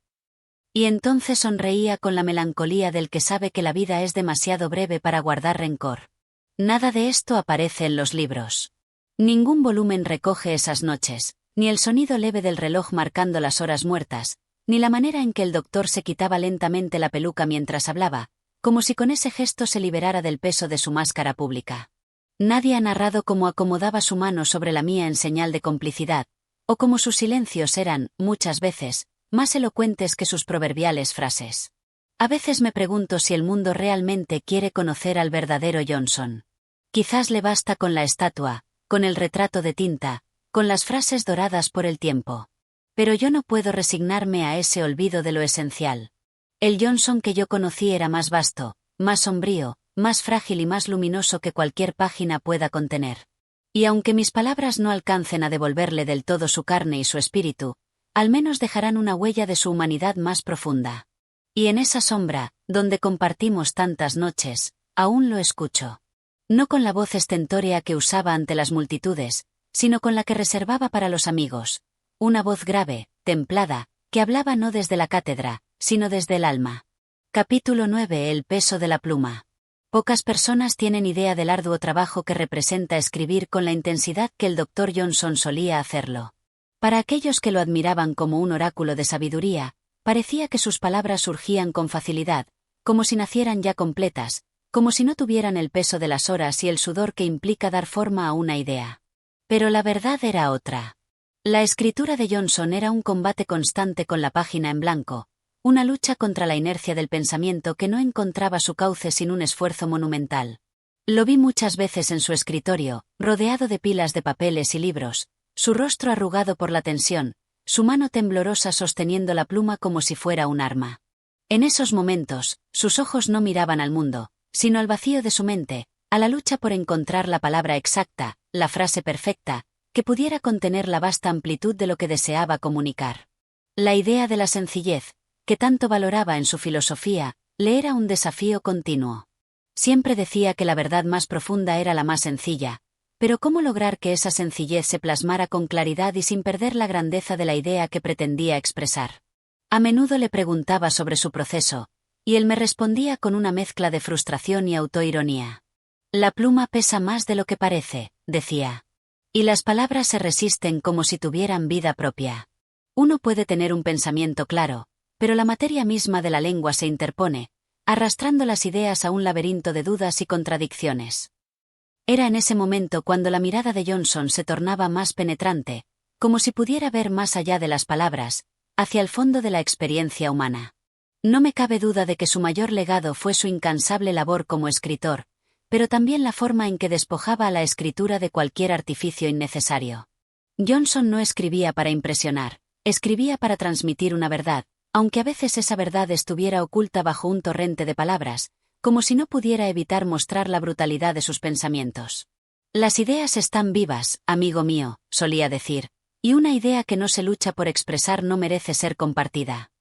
Y entonces sonreía con la melancolía del que sabe que la vida es demasiado breve para guardar rencor. Nada de esto aparece en los libros. Ningún volumen recoge esas noches, ni el sonido leve del reloj marcando las horas muertas, ni la manera en que el doctor se quitaba lentamente la peluca mientras hablaba, como si con ese gesto se liberara del peso de su máscara pública. Nadie ha narrado cómo acomodaba su mano sobre la mía en señal de complicidad, o cómo sus silencios eran, muchas veces, más elocuentes que sus proverbiales frases. A veces me pregunto si el mundo realmente quiere conocer al verdadero Johnson. Quizás le basta con la estatua, con el retrato de tinta, con las frases doradas por el tiempo. Pero yo no puedo resignarme a ese olvido de lo esencial. El Johnson que yo conocí era más vasto, más sombrío, más frágil y más luminoso que cualquier página pueda contener. Y aunque mis palabras no alcancen a devolverle del todo su carne y su espíritu, al menos dejarán una huella de su humanidad más profunda. Y en esa sombra, donde compartimos tantas noches, aún lo escucho. No con la voz estentórea que usaba ante las multitudes, sino con la que reservaba para los amigos. Una voz grave, templada, que hablaba no desde la cátedra, sino desde el alma. Capítulo 9. El peso de la pluma. Pocas personas tienen idea del arduo trabajo que representa escribir con la intensidad que el Dr. Johnson solía hacerlo. Para aquellos que lo admiraban como un oráculo de sabiduría, parecía que sus palabras surgían con facilidad, como si nacieran ya completas, como si no tuvieran el peso de las horas y el sudor que implica dar forma a una idea. Pero la verdad era otra. La escritura de Johnson era un combate constante con la página en blanco, una lucha contra la inercia del pensamiento que no encontraba su cauce sin un esfuerzo monumental. Lo vi muchas veces en su escritorio, rodeado de pilas de papeles y libros, su rostro arrugado por la tensión, su mano temblorosa sosteniendo la pluma como si fuera un arma. En esos momentos, sus ojos no miraban al mundo, sino al vacío de su mente, a la lucha por encontrar la palabra exacta, la frase perfecta, que pudiera contener la vasta amplitud de lo que deseaba comunicar. La idea de la sencillez, que tanto valoraba en su filosofía, le era un desafío continuo. Siempre decía que la verdad más profunda era la más sencilla, pero ¿cómo lograr que esa sencillez se plasmara con claridad y sin perder la grandeza de la idea que pretendía expresar? A menudo le preguntaba sobre su proceso, y él me respondía con una mezcla de frustración y autoironía. La pluma pesa más de lo que parece, decía. Y las palabras se resisten como si tuvieran vida propia. Uno puede tener un pensamiento claro, pero la materia misma de la lengua se interpone, arrastrando las ideas a un laberinto de dudas y contradicciones. Era en ese momento cuando la mirada de Johnson se tornaba más penetrante, como si pudiera ver más allá de las palabras, hacia el fondo de la experiencia humana. No me cabe duda de que su mayor legado fue su incansable labor como escritor, pero también la forma en que despojaba a la escritura de cualquier artificio innecesario. Johnson no escribía para impresionar, escribía para transmitir una verdad, aunque a veces esa verdad estuviera oculta bajo un torrente de palabras, como si no pudiera evitar mostrar la brutalidad de sus pensamientos. Las ideas están vivas, amigo mío, solía decir, y una idea que no se lucha por expresar no merece ser compartida.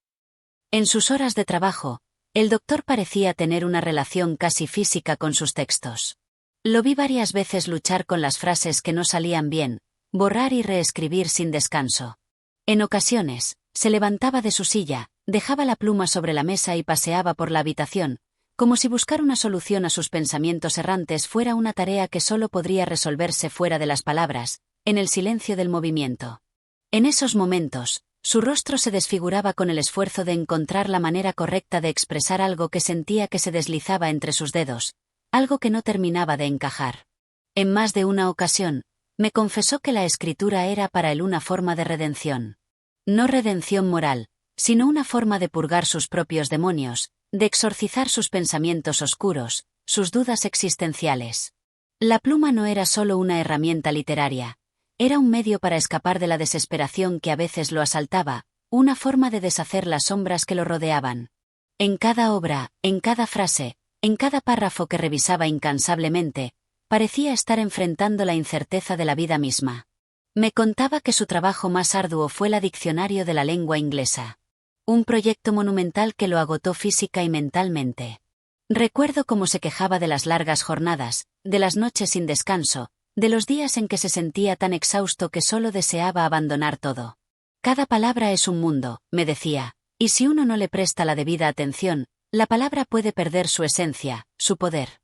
En sus horas de trabajo, el doctor parecía tener una relación casi física con sus textos. Lo vi varias veces luchar con las frases que no salían bien, borrar y reescribir sin descanso. En ocasiones, se levantaba de su silla, dejaba la pluma sobre la mesa y paseaba por la habitación, como si buscar una solución a sus pensamientos errantes fuera una tarea que solo podría resolverse fuera de las palabras, en el silencio del movimiento. En esos momentos, su rostro se desfiguraba con el esfuerzo de encontrar la manera correcta de expresar algo que sentía que se deslizaba entre sus dedos, algo que no terminaba de encajar. En más de una ocasión, me confesó que la escritura era para él una forma de redención. No redención moral, sino una forma de purgar sus propios demonios, de exorcizar sus pensamientos oscuros, sus dudas existenciales. La pluma no era solo una herramienta literaria, era un medio para escapar de la desesperación que a veces lo asaltaba, una forma de deshacer las sombras que lo rodeaban. En cada obra, en cada frase, en cada párrafo que revisaba incansablemente, parecía estar enfrentando la incerteza de la vida misma. Me contaba que su trabajo más arduo fue el diccionario de la lengua inglesa. Un proyecto monumental que lo agotó física y mentalmente. Recuerdo cómo se quejaba de las largas jornadas, de las noches sin descanso, de los días en que se sentía tan exhausto que solo deseaba abandonar todo. Cada palabra es un mundo, me decía, y si uno no le presta la debida atención, la palabra puede perder su esencia, su poder.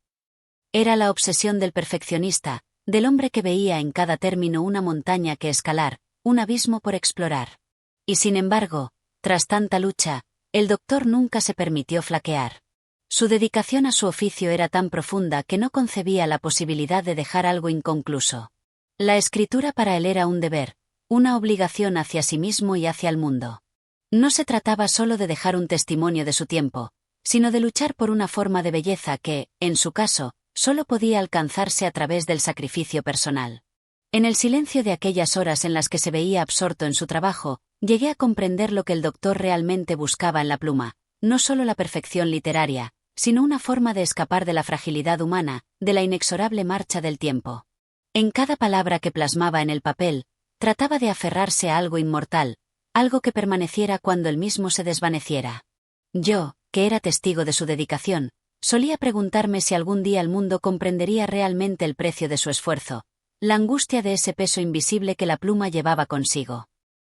Era la obsesión del perfeccionista, del hombre que veía en cada término una montaña que escalar, un abismo por explorar. Y sin embargo, tras tanta lucha, el doctor nunca se permitió flaquear. Su dedicación a su oficio era tan profunda que no concebía la posibilidad de dejar algo inconcluso. La escritura para él era un deber, una obligación hacia sí mismo y hacia el mundo. No se trataba solo de dejar un testimonio de su tiempo, sino de luchar por una forma de belleza que, en su caso, solo podía alcanzarse a través del sacrificio personal. En el silencio de aquellas horas en las que se veía absorto en su trabajo, llegué a comprender lo que el doctor realmente buscaba en la pluma, no solo la perfección literaria, sino una forma de escapar de la fragilidad humana, de la inexorable marcha del tiempo. En cada palabra que plasmaba en el papel, trataba de aferrarse a algo inmortal, algo que permaneciera cuando él mismo se desvaneciera. Yo, que era testigo de su dedicación, solía preguntarme si algún día el mundo comprendería realmente el precio de su esfuerzo, la angustia de ese peso invisible que la pluma llevaba consigo.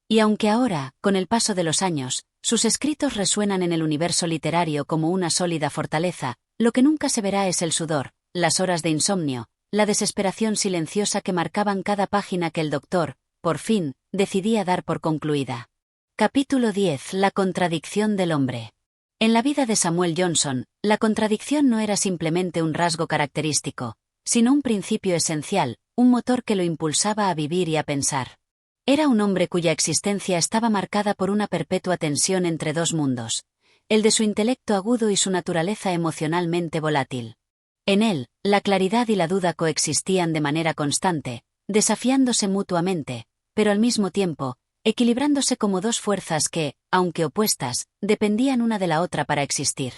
Y aunque ahora, con el paso de los años, sus escritos resuenan en el universo literario como una sólida fortaleza, lo que nunca se verá es el sudor, las horas de insomnio, la desesperación silenciosa que marcaban cada página que el doctor, por fin, decidía dar por concluida. Capítulo 10. La contradicción del hombre. En la vida de Samuel Johnson, la contradicción no era simplemente un rasgo característico, sino un principio esencial, un motor que lo impulsaba a vivir y a pensar. Era un hombre cuya existencia estaba marcada por una perpetua tensión entre dos mundos, el de su intelecto agudo y su naturaleza emocionalmente volátil. En él, la claridad y la duda coexistían de manera constante, desafiándose mutuamente, pero al mismo tiempo, equilibrándose como dos fuerzas que, aunque opuestas, dependían una de la otra para existir.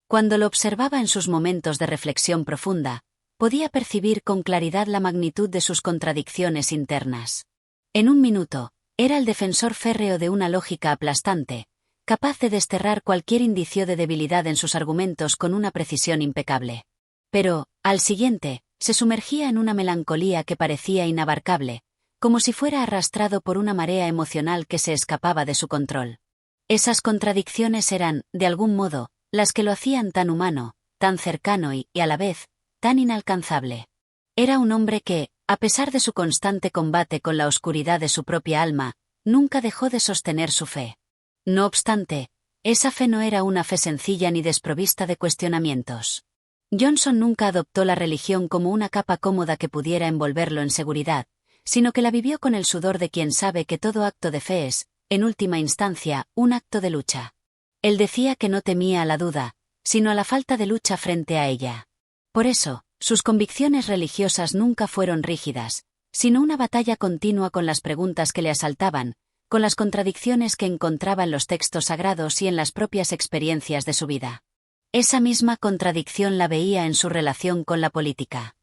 Cuando lo observaba en sus momentos de reflexión profunda, podía percibir con claridad la magnitud de sus contradicciones internas. En un minuto, era el defensor férreo de una lógica aplastante, capaz de desterrar cualquier indicio de debilidad en sus argumentos con una precisión impecable. Pero, al siguiente, se sumergía en una melancolía que parecía inabarcable, como si fuera arrastrado por una marea emocional que se escapaba de su control. Esas contradicciones eran, de algún modo, las que lo hacían tan humano, tan cercano y, a la vez, tan inalcanzable. Era un hombre que, a pesar de su constante combate con la oscuridad de su propia alma, nunca dejó de sostener su fe. No obstante, esa fe no era una fe sencilla ni desprovista de cuestionamientos. Johnson nunca adoptó la religión como una capa cómoda que pudiera envolverlo en seguridad, sino que la vivió con el sudor de quien sabe que todo acto de fe es, en última instancia, un acto de lucha. Él decía que no temía a la duda, sino a la falta de lucha frente a ella. Por eso, sus convicciones religiosas nunca fueron rígidas, sino una batalla continua con las preguntas que le asaltaban, con las contradicciones que encontraba en los textos sagrados y en las propias experiencias de su vida. Esa misma contradicción la veía en su relación con la política.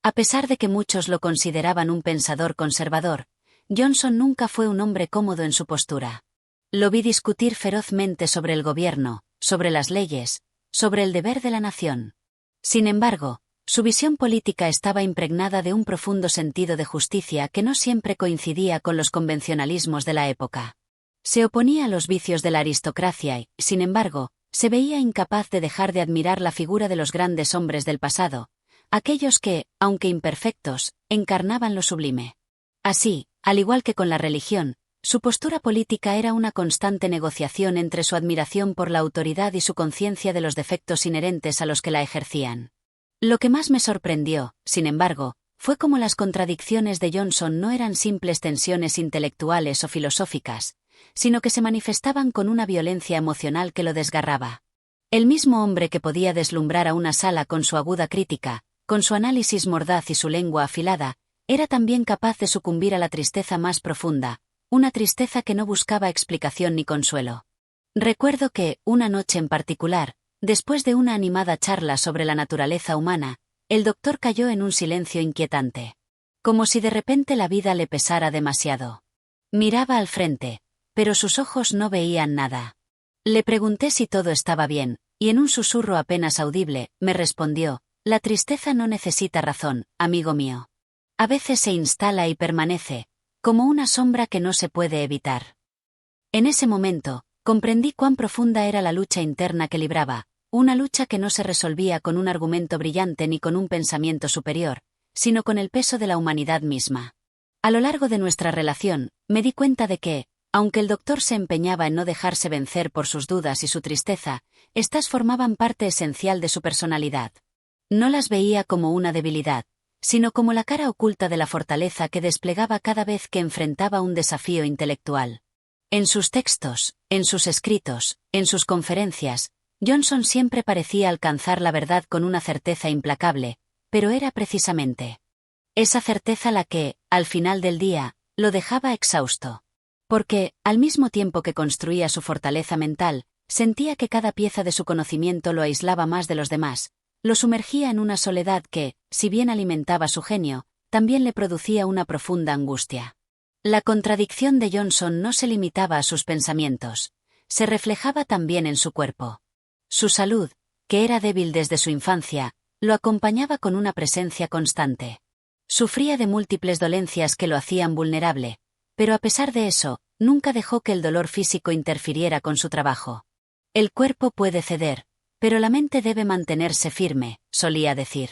A pesar de que muchos lo consideraban un pensador conservador, Johnson nunca fue un hombre cómodo en su postura. Lo vi discutir ferozmente sobre el gobierno, sobre las leyes, sobre el deber de la nación. Sin embargo, su visión política estaba impregnada de un profundo sentido de justicia que no siempre coincidía con los convencionalismos de la época. Se oponía a los vicios de la aristocracia y, sin embargo, se veía incapaz de dejar de admirar la figura de los grandes hombres del pasado, aquellos que, aunque imperfectos, encarnaban lo sublime. Así, al igual que con la religión, su postura política era una constante negociación entre su admiración por la autoridad y su conciencia de los defectos inherentes a los que la ejercían. Lo que más me sorprendió, sin embargo, fue cómo las contradicciones de Johnson no eran simples tensiones intelectuales o filosóficas, sino que se manifestaban con una violencia emocional que lo desgarraba. El mismo hombre que podía deslumbrar a una sala con su aguda crítica, con su análisis mordaz y su lengua afilada, era también capaz de sucumbir a la tristeza más profunda, una tristeza que no buscaba explicación ni consuelo. Recuerdo que, una noche en particular, después de una animada charla sobre la naturaleza humana, el doctor cayó en un silencio inquietante. Como si de repente la vida le pesara demasiado. Miraba al frente, pero sus ojos no veían nada. Le pregunté si todo estaba bien, y en un susurro apenas audible, me respondió: «La tristeza no necesita razón, amigo mío. A veces se instala y permanece, como una sombra que no se puede evitar». En ese momento, comprendí cuán profunda era la lucha interna que libraba, una lucha que no se resolvía con un argumento brillante ni con un pensamiento superior, sino con el peso de la humanidad misma. A lo largo de nuestra relación, me di cuenta de que, aunque el doctor se empeñaba en no dejarse vencer por sus dudas y su tristeza, éstas formaban parte esencial de su personalidad. No las veía como una debilidad, sino como la cara oculta de la fortaleza que desplegaba cada vez que enfrentaba un desafío intelectual. En sus textos, en sus escritos, en sus conferencias, Johnson siempre parecía alcanzar la verdad con una certeza implacable, pero era precisamente esa certeza la que, al final del día, lo dejaba exhausto. Porque, al mismo tiempo que construía su fortaleza mental, sentía que cada pieza de su conocimiento lo aislaba más de los demás, lo sumergía en una soledad que, si bien alimentaba su genio, también le producía una profunda angustia. La contradicción de Johnson no se limitaba a sus pensamientos, se reflejaba también en su cuerpo. Su salud, que era débil desde su infancia, lo acompañaba con una presencia constante. Sufría de múltiples dolencias que lo hacían vulnerable, pero a pesar de eso, nunca dejó que el dolor físico interfiriera con su trabajo. El cuerpo puede ceder, pero la mente debe mantenerse firme, solía decir.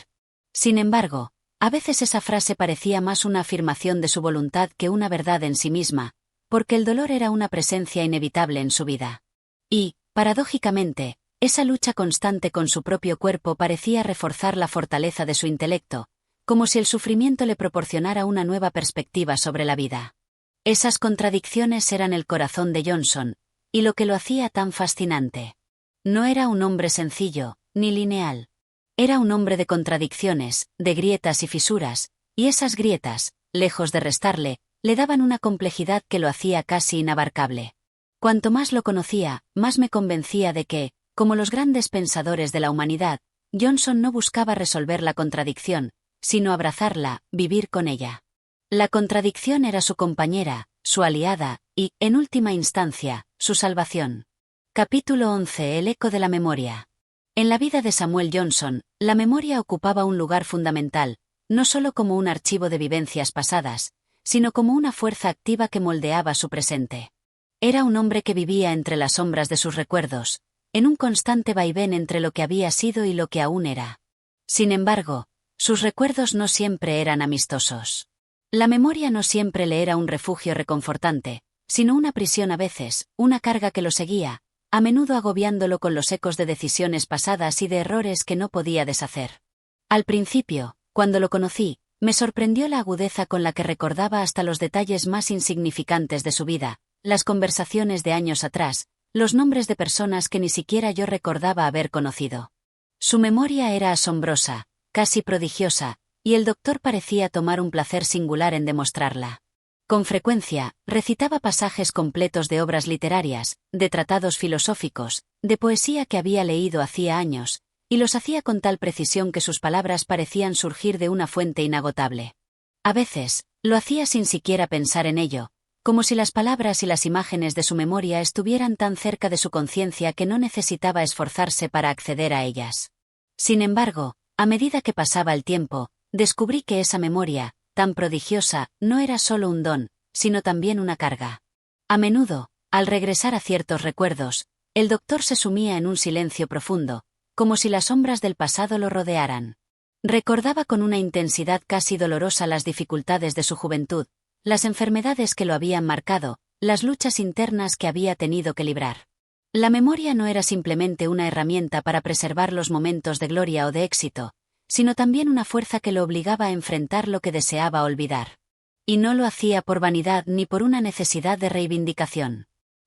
Sin embargo, a veces esa frase parecía más una afirmación de su voluntad que una verdad en sí misma, porque el dolor era una presencia inevitable en su vida. Y, paradójicamente, esa lucha constante con su propio cuerpo parecía reforzar la fortaleza de su intelecto, como si el sufrimiento le proporcionara una nueva perspectiva sobre la vida. Esas contradicciones eran el corazón de Johnson, y lo que lo hacía tan fascinante. No era un hombre sencillo, ni lineal. Era un hombre de contradicciones, de grietas y fisuras, y esas grietas, lejos de restarle, le daban una complejidad que lo hacía casi inabarcable. Cuanto más lo conocía, más me convencía de que, como los grandes pensadores de la humanidad, Johnson no buscaba resolver la contradicción, sino abrazarla, vivir con ella. La contradicción era su compañera, su aliada, y, en última instancia, su salvación. Capítulo 11. El eco de la memoria. En la vida de Samuel Johnson, la memoria ocupaba un lugar fundamental, no solo como un archivo de vivencias pasadas, sino como una fuerza activa que moldeaba su presente. Era un hombre que vivía entre las sombras de sus recuerdos, en un constante vaivén entre lo que había sido y lo que aún era. Sin embargo, sus recuerdos no siempre eran amistosos. La memoria no siempre le era un refugio reconfortante, sino una prisión a veces, una carga que lo seguía, a menudo agobiándolo con los ecos de decisiones pasadas y de errores que no podía deshacer. Al principio, cuando lo conocí, me sorprendió la agudeza con la que recordaba hasta los detalles más insignificantes de su vida, las conversaciones de años atrás, los nombres de personas que ni siquiera yo recordaba haber conocido. Su memoria era asombrosa, casi prodigiosa, y el doctor parecía tomar un placer singular en demostrarla. Con frecuencia, recitaba pasajes completos de obras literarias, de tratados filosóficos, de poesía que había leído hacía años, y los hacía con tal precisión que sus palabras parecían surgir de una fuente inagotable. A veces, lo hacía sin siquiera pensar en ello, como si las palabras y las imágenes de su memoria estuvieran tan cerca de su conciencia que no necesitaba esforzarse para acceder a ellas. Sin embargo, a medida que pasaba el tiempo, descubrí que esa memoria, tan prodigiosa, no era solo un don, sino también una carga. A menudo, al regresar a ciertos recuerdos, el doctor se sumía en un silencio profundo, como si las sombras del pasado lo rodearan. Recordaba con una intensidad casi dolorosa las dificultades de su juventud, las enfermedades que lo habían marcado, las luchas internas que había tenido que librar. La memoria no era simplemente una herramienta para preservar los momentos de gloria o de éxito, sino también una fuerza que lo obligaba a enfrentar lo que deseaba olvidar. Y no lo hacía por vanidad ni por una necesidad de reivindicación.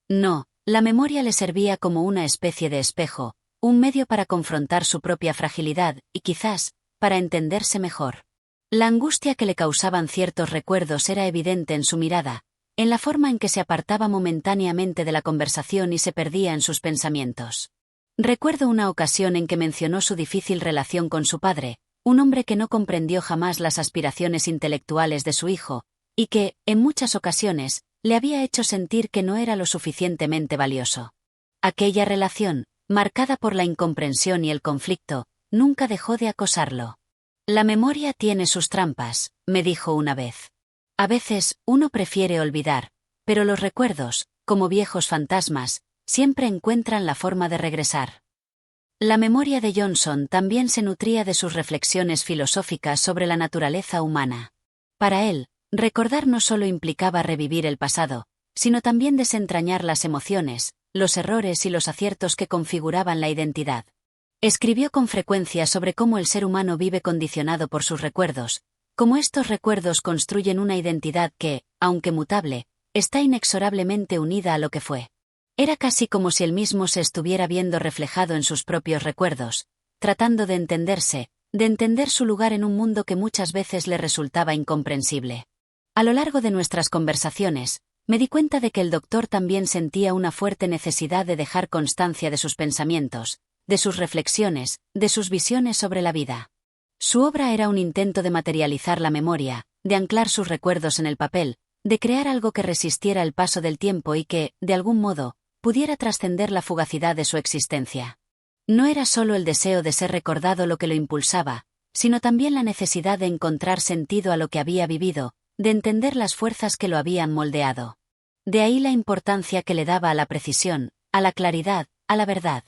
No, la memoria le servía como una especie de espejo, un medio para confrontar su propia fragilidad y quizás, para entenderse mejor. La angustia que le causaban ciertos recuerdos era evidente en su mirada, en la forma en que se apartaba momentáneamente de la conversación y se perdía en sus pensamientos. Recuerdo una ocasión en que mencionó su difícil relación con su padre, un hombre que no comprendió jamás las aspiraciones intelectuales de su hijo, y que, en muchas ocasiones, le había hecho sentir que no era lo suficientemente valioso. Aquella relación, marcada por la incomprensión y el conflicto, nunca dejó de acosarlo. La memoria tiene sus trampas, me dijo una vez. A veces, uno prefiere olvidar, pero los recuerdos, como viejos fantasmas, siempre encuentran la forma de regresar. La memoria de Johnson también se nutría de sus reflexiones filosóficas sobre la naturaleza humana. Para él, recordar no solo implicaba revivir el pasado, sino también desentrañar las emociones, los errores y los aciertos que configuraban la identidad. Escribió con frecuencia sobre cómo el ser humano vive condicionado por sus recuerdos, cómo estos recuerdos construyen una identidad que, aunque mutable, está inexorablemente unida a lo que fue. Era casi como si él mismo se estuviera viendo reflejado en sus propios recuerdos, tratando de entenderse, de entender su lugar en un mundo que muchas veces le resultaba incomprensible. A lo largo de nuestras conversaciones, me di cuenta de que el doctor también sentía una fuerte necesidad de dejar constancia de sus pensamientos, de sus reflexiones, de sus visiones sobre la vida. Su obra era un intento de materializar la memoria, de anclar sus recuerdos en el papel, de crear algo que resistiera el paso del tiempo y que, de algún modo, pudiera trascender la fugacidad de su existencia. No era solo el deseo de ser recordado lo que lo impulsaba, sino también la necesidad de encontrar sentido a lo que había vivido, de entender las fuerzas que lo habían moldeado. De ahí la importancia que le daba a la precisión, a la claridad, a la verdad.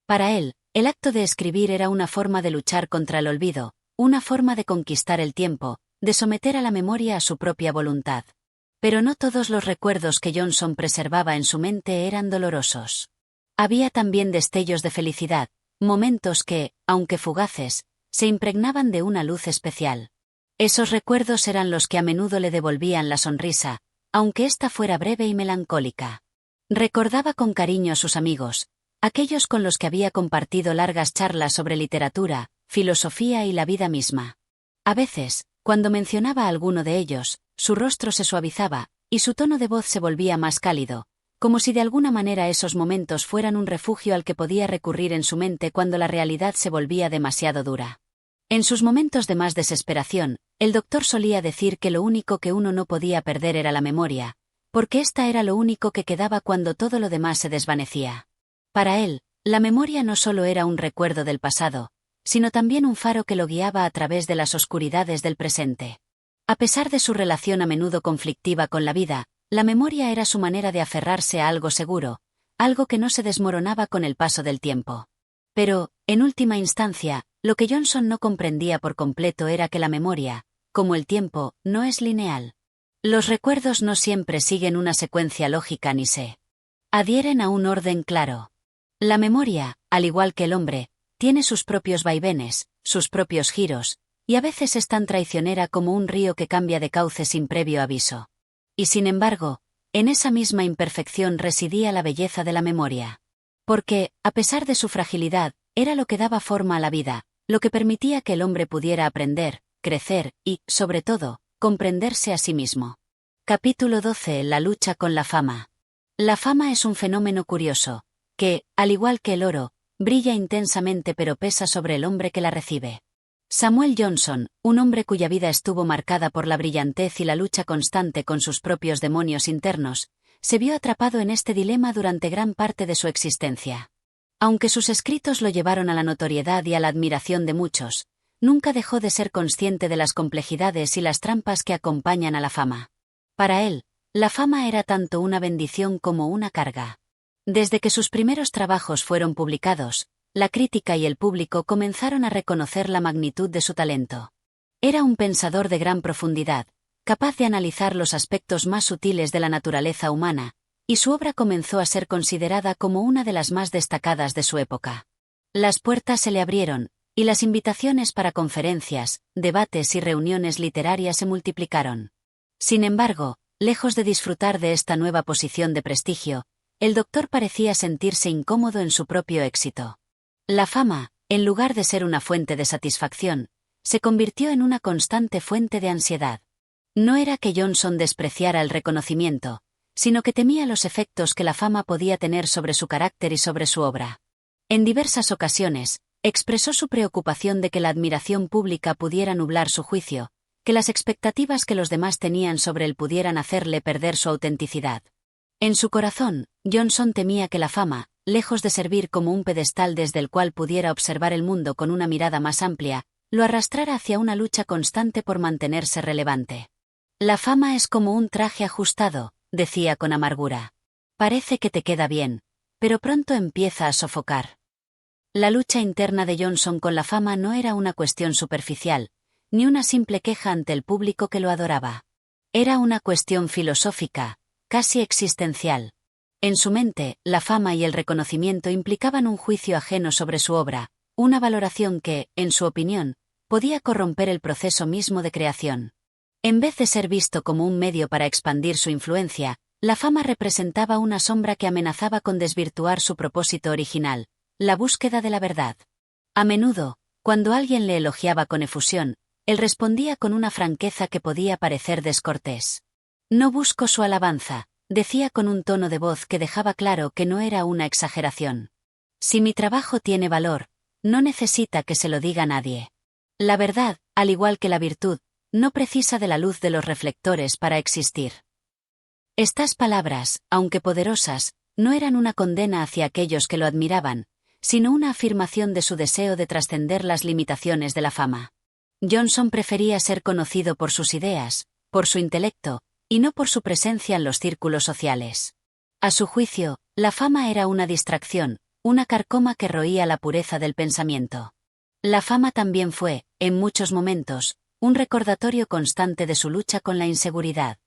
Para él, el acto de escribir era una forma de luchar contra el olvido, una forma de conquistar el tiempo, de someter a la memoria a su propia voluntad. Pero no todos los recuerdos que Johnson preservaba en su mente eran dolorosos. Había también destellos de felicidad, momentos que, aunque fugaces, se impregnaban de una luz especial. Esos recuerdos eran los que a menudo le devolvían la sonrisa, aunque ésta fuera breve y melancólica. Recordaba con cariño a sus amigos, aquellos con los que había compartido largas charlas sobre literatura, filosofía y la vida misma. A veces, cuando mencionaba a alguno de ellos, su rostro se suavizaba, y su tono de voz se volvía más cálido, como si de alguna manera esos momentos fueran un refugio al que podía recurrir en su mente cuando la realidad se volvía demasiado dura. En sus momentos de más desesperación, el doctor solía decir que lo único que uno no podía perder era la memoria, porque ésta era lo único que quedaba cuando todo lo demás se desvanecía. Para él, la memoria no solo era un recuerdo del pasado, sino también un faro que lo guiaba a través de las oscuridades del presente. A pesar de su relación a menudo conflictiva con la vida, la memoria era su manera de aferrarse a algo seguro, algo que no se desmoronaba con el paso del tiempo. Pero, en última instancia, lo que Johnson no comprendía por completo era que la memoria, como el tiempo, no es lineal. Los recuerdos no siempre siguen una secuencia lógica ni se adhieren a un orden claro. La memoria, al igual que el hombre, tiene sus propios vaivenes, sus propios giros, y a veces es tan traicionera como un río que cambia de cauce sin previo aviso. Y sin embargo, en esa misma imperfección residía la belleza de la memoria. Porque, a pesar de su fragilidad, era lo que daba forma a la vida, lo que permitía que el hombre pudiera aprender, crecer y, sobre todo, comprenderse a sí mismo. Capítulo 12. La lucha con la fama. La fama es un fenómeno curioso, que, al igual que el oro, brilla intensamente pero pesa sobre el hombre que la recibe. Samuel Johnson, un hombre cuya vida estuvo marcada por la brillantez y la lucha constante con sus propios demonios internos, se vio atrapado en este dilema durante gran parte de su existencia. Aunque sus escritos lo llevaron a la notoriedad y a la admiración de muchos, nunca dejó de ser consciente de las complejidades y las trampas que acompañan a la fama. Para él, la fama era tanto una bendición como una carga. Desde que sus primeros trabajos fueron publicados, la crítica y el público comenzaron a reconocer la magnitud de su talento. Era un pensador de gran profundidad, capaz de analizar los aspectos más sutiles de la naturaleza humana, y su obra comenzó a ser considerada como una de las más destacadas de su época. Las puertas se le abrieron, y las invitaciones para conferencias, debates y reuniones literarias se multiplicaron. Sin embargo, lejos de disfrutar de esta nueva posición de prestigio, el doctor parecía sentirse incómodo en su propio éxito. La fama, en lugar de ser una fuente de satisfacción, se convirtió en una constante fuente de ansiedad. No era que Johnson despreciara el reconocimiento, sino que temía los efectos que la fama podía tener sobre su carácter y sobre su obra. En diversas ocasiones, expresó su preocupación de que la admiración pública pudiera nublar su juicio, que las expectativas que los demás tenían sobre él pudieran hacerle perder su autenticidad. En su corazón, Johnson temía que la fama, lejos de servir como un pedestal desde el cual pudiera observar el mundo con una mirada más amplia, lo arrastrara hacia una lucha constante por mantenerse relevante. La fama es como un traje ajustado, decía con amargura. Parece que te queda bien, pero pronto empieza a sofocar. La lucha interna de Johnson con la fama no era una cuestión superficial, ni una simple queja ante el público que lo adoraba. Era una cuestión filosófica, casi existencial. En su mente, la fama y el reconocimiento implicaban un juicio ajeno sobre su obra, una valoración que, en su opinión, podía corromper el proceso mismo de creación. En vez de ser visto como un medio para expandir su influencia, la fama representaba una sombra que amenazaba con desvirtuar su propósito original, la búsqueda de la verdad. A menudo, cuando alguien le elogiaba con efusión, él respondía con una franqueza que podía parecer descortés. No busco su alabanza, decía con un tono de voz que dejaba claro que no era una exageración. Si mi trabajo tiene valor, no necesita que se lo diga nadie. La verdad, al igual que la virtud, no precisa de la luz de los reflectores para existir. Estas palabras, aunque poderosas, no eran una condena hacia aquellos que lo admiraban, sino una afirmación de su deseo de trascender las limitaciones de la fama. Johnson prefería ser conocido por sus ideas, por su intelecto, y no por su presencia en los círculos sociales. A su juicio, la fama era una distracción, una carcoma que roía la pureza del pensamiento. La fama también fue, en muchos momentos, un recordatorio constante de su lucha con la inseguridad.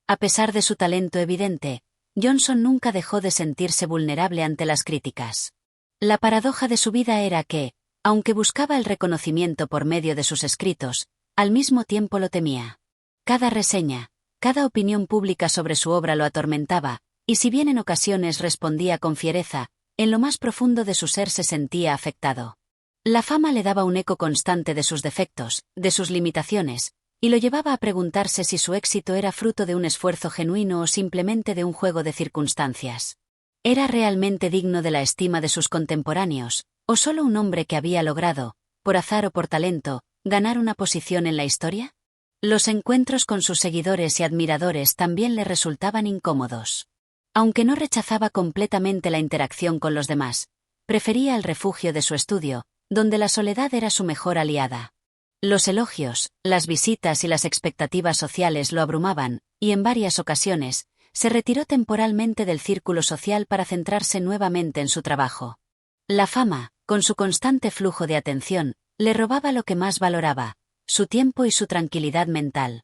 A pesar de su talento evidente, Johnson nunca dejó de sentirse vulnerable ante las críticas. La paradoja de su vida era que, aunque buscaba el reconocimiento por medio de sus escritos, al mismo tiempo lo temía. Cada reseña, cada opinión pública sobre su obra lo atormentaba, y si bien en ocasiones respondía con fiereza, en lo más profundo de su ser se sentía afectado. La fama le daba un eco constante de sus defectos, de sus limitaciones, y lo llevaba a preguntarse si su éxito era fruto de un esfuerzo genuino o simplemente de un juego de circunstancias. ¿Era realmente digno de la estima de sus contemporáneos, o solo un hombre que había logrado, por azar o por talento, ganar una posición en la historia? Los encuentros con sus seguidores y admiradores también le resultaban incómodos. Aunque no rechazaba completamente la interacción con los demás, prefería el refugio de su estudio, donde la soledad era su mejor aliada. Los elogios, las visitas y las expectativas sociales lo abrumaban, y en varias ocasiones, se retiró temporalmente del círculo social para centrarse nuevamente en su trabajo. La fama, con su constante flujo de atención, le robaba lo que más valoraba, su tiempo y su tranquilidad mental.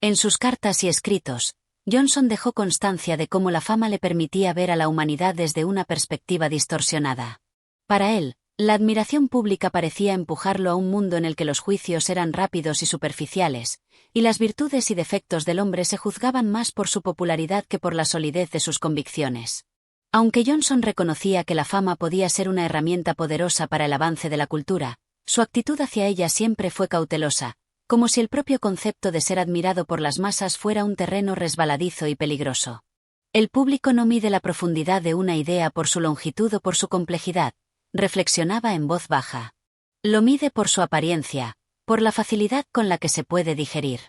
En sus cartas y escritos, Johnson dejó constancia de cómo la fama le permitía ver a la humanidad desde una perspectiva distorsionada. Para él, la admiración pública parecía empujarlo a un mundo en el que los juicios eran rápidos y superficiales, y las virtudes y defectos del hombre se juzgaban más por su popularidad que por la solidez de sus convicciones. Aunque Johnson reconocía que la fama podía ser una herramienta poderosa para el avance de la cultura, su actitud hacia ella siempre fue cautelosa, como si el propio concepto de ser admirado por las masas fuera un terreno resbaladizo y peligroso. El público no mide la profundidad de una idea por su longitud o por su complejidad, reflexionaba en voz baja. Lo mide por su apariencia, por la facilidad con la que se puede digerir.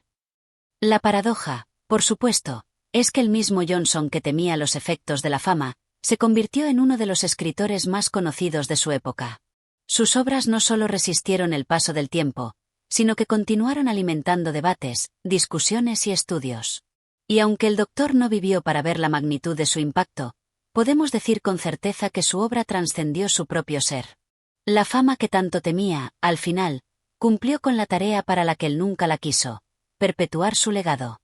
La paradoja, por supuesto, es que el mismo Johnson que temía los efectos de la fama, se convirtió en uno de los escritores más conocidos de su época. Sus obras no solo resistieron el paso del tiempo, sino que continuaron alimentando debates, discusiones y estudios. Y aunque el doctor no vivió para ver la magnitud de su impacto, podemos decir con certeza que su obra trascendió su propio ser. La fama que tanto temía, al final, cumplió con la tarea para la que él nunca la quiso: perpetuar su legado.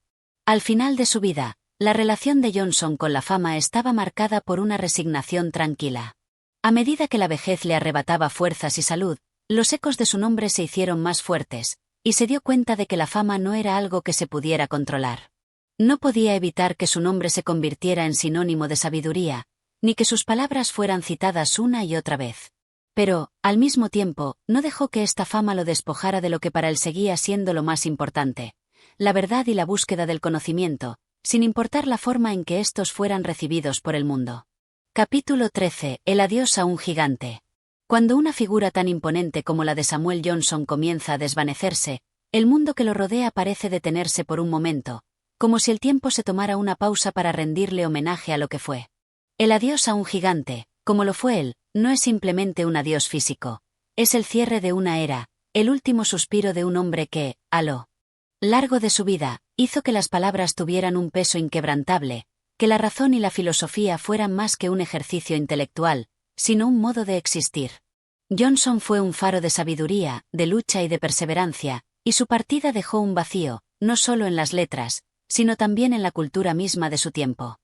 Al final de su vida, la relación de Johnson con la fama estaba marcada por una resignación tranquila. A medida que la vejez le arrebataba fuerzas y salud, los ecos de su nombre se hicieron más fuertes, y se dio cuenta de que la fama no era algo que se pudiera controlar. No podía evitar que su nombre se convirtiera en sinónimo de sabiduría, ni que sus palabras fueran citadas una y otra vez. Pero, al mismo tiempo, no dejó que esta fama lo despojara de lo que para él seguía siendo lo más importante: la verdad y la búsqueda del conocimiento, sin importar la forma en que estos fueran recibidos por el mundo. Capítulo 13. El adiós a un gigante. Cuando una figura tan imponente como la de Samuel Johnson comienza a desvanecerse, el mundo que lo rodea parece detenerse por un momento, como si el tiempo se tomara una pausa para rendirle homenaje a lo que fue. El adiós a un gigante, como lo fue él, no es simplemente un adiós físico. Es el cierre de una era, el último suspiro de un hombre que, a lo largo de su vida, hizo que las palabras tuvieran un peso inquebrantable, que la razón y la filosofía fueran más que un ejercicio intelectual, sino un modo de existir. Johnson fue un faro de sabiduría, de lucha y de perseverancia, y su partida dejó un vacío, no solo en las letras, sino también en la cultura misma de su tiempo.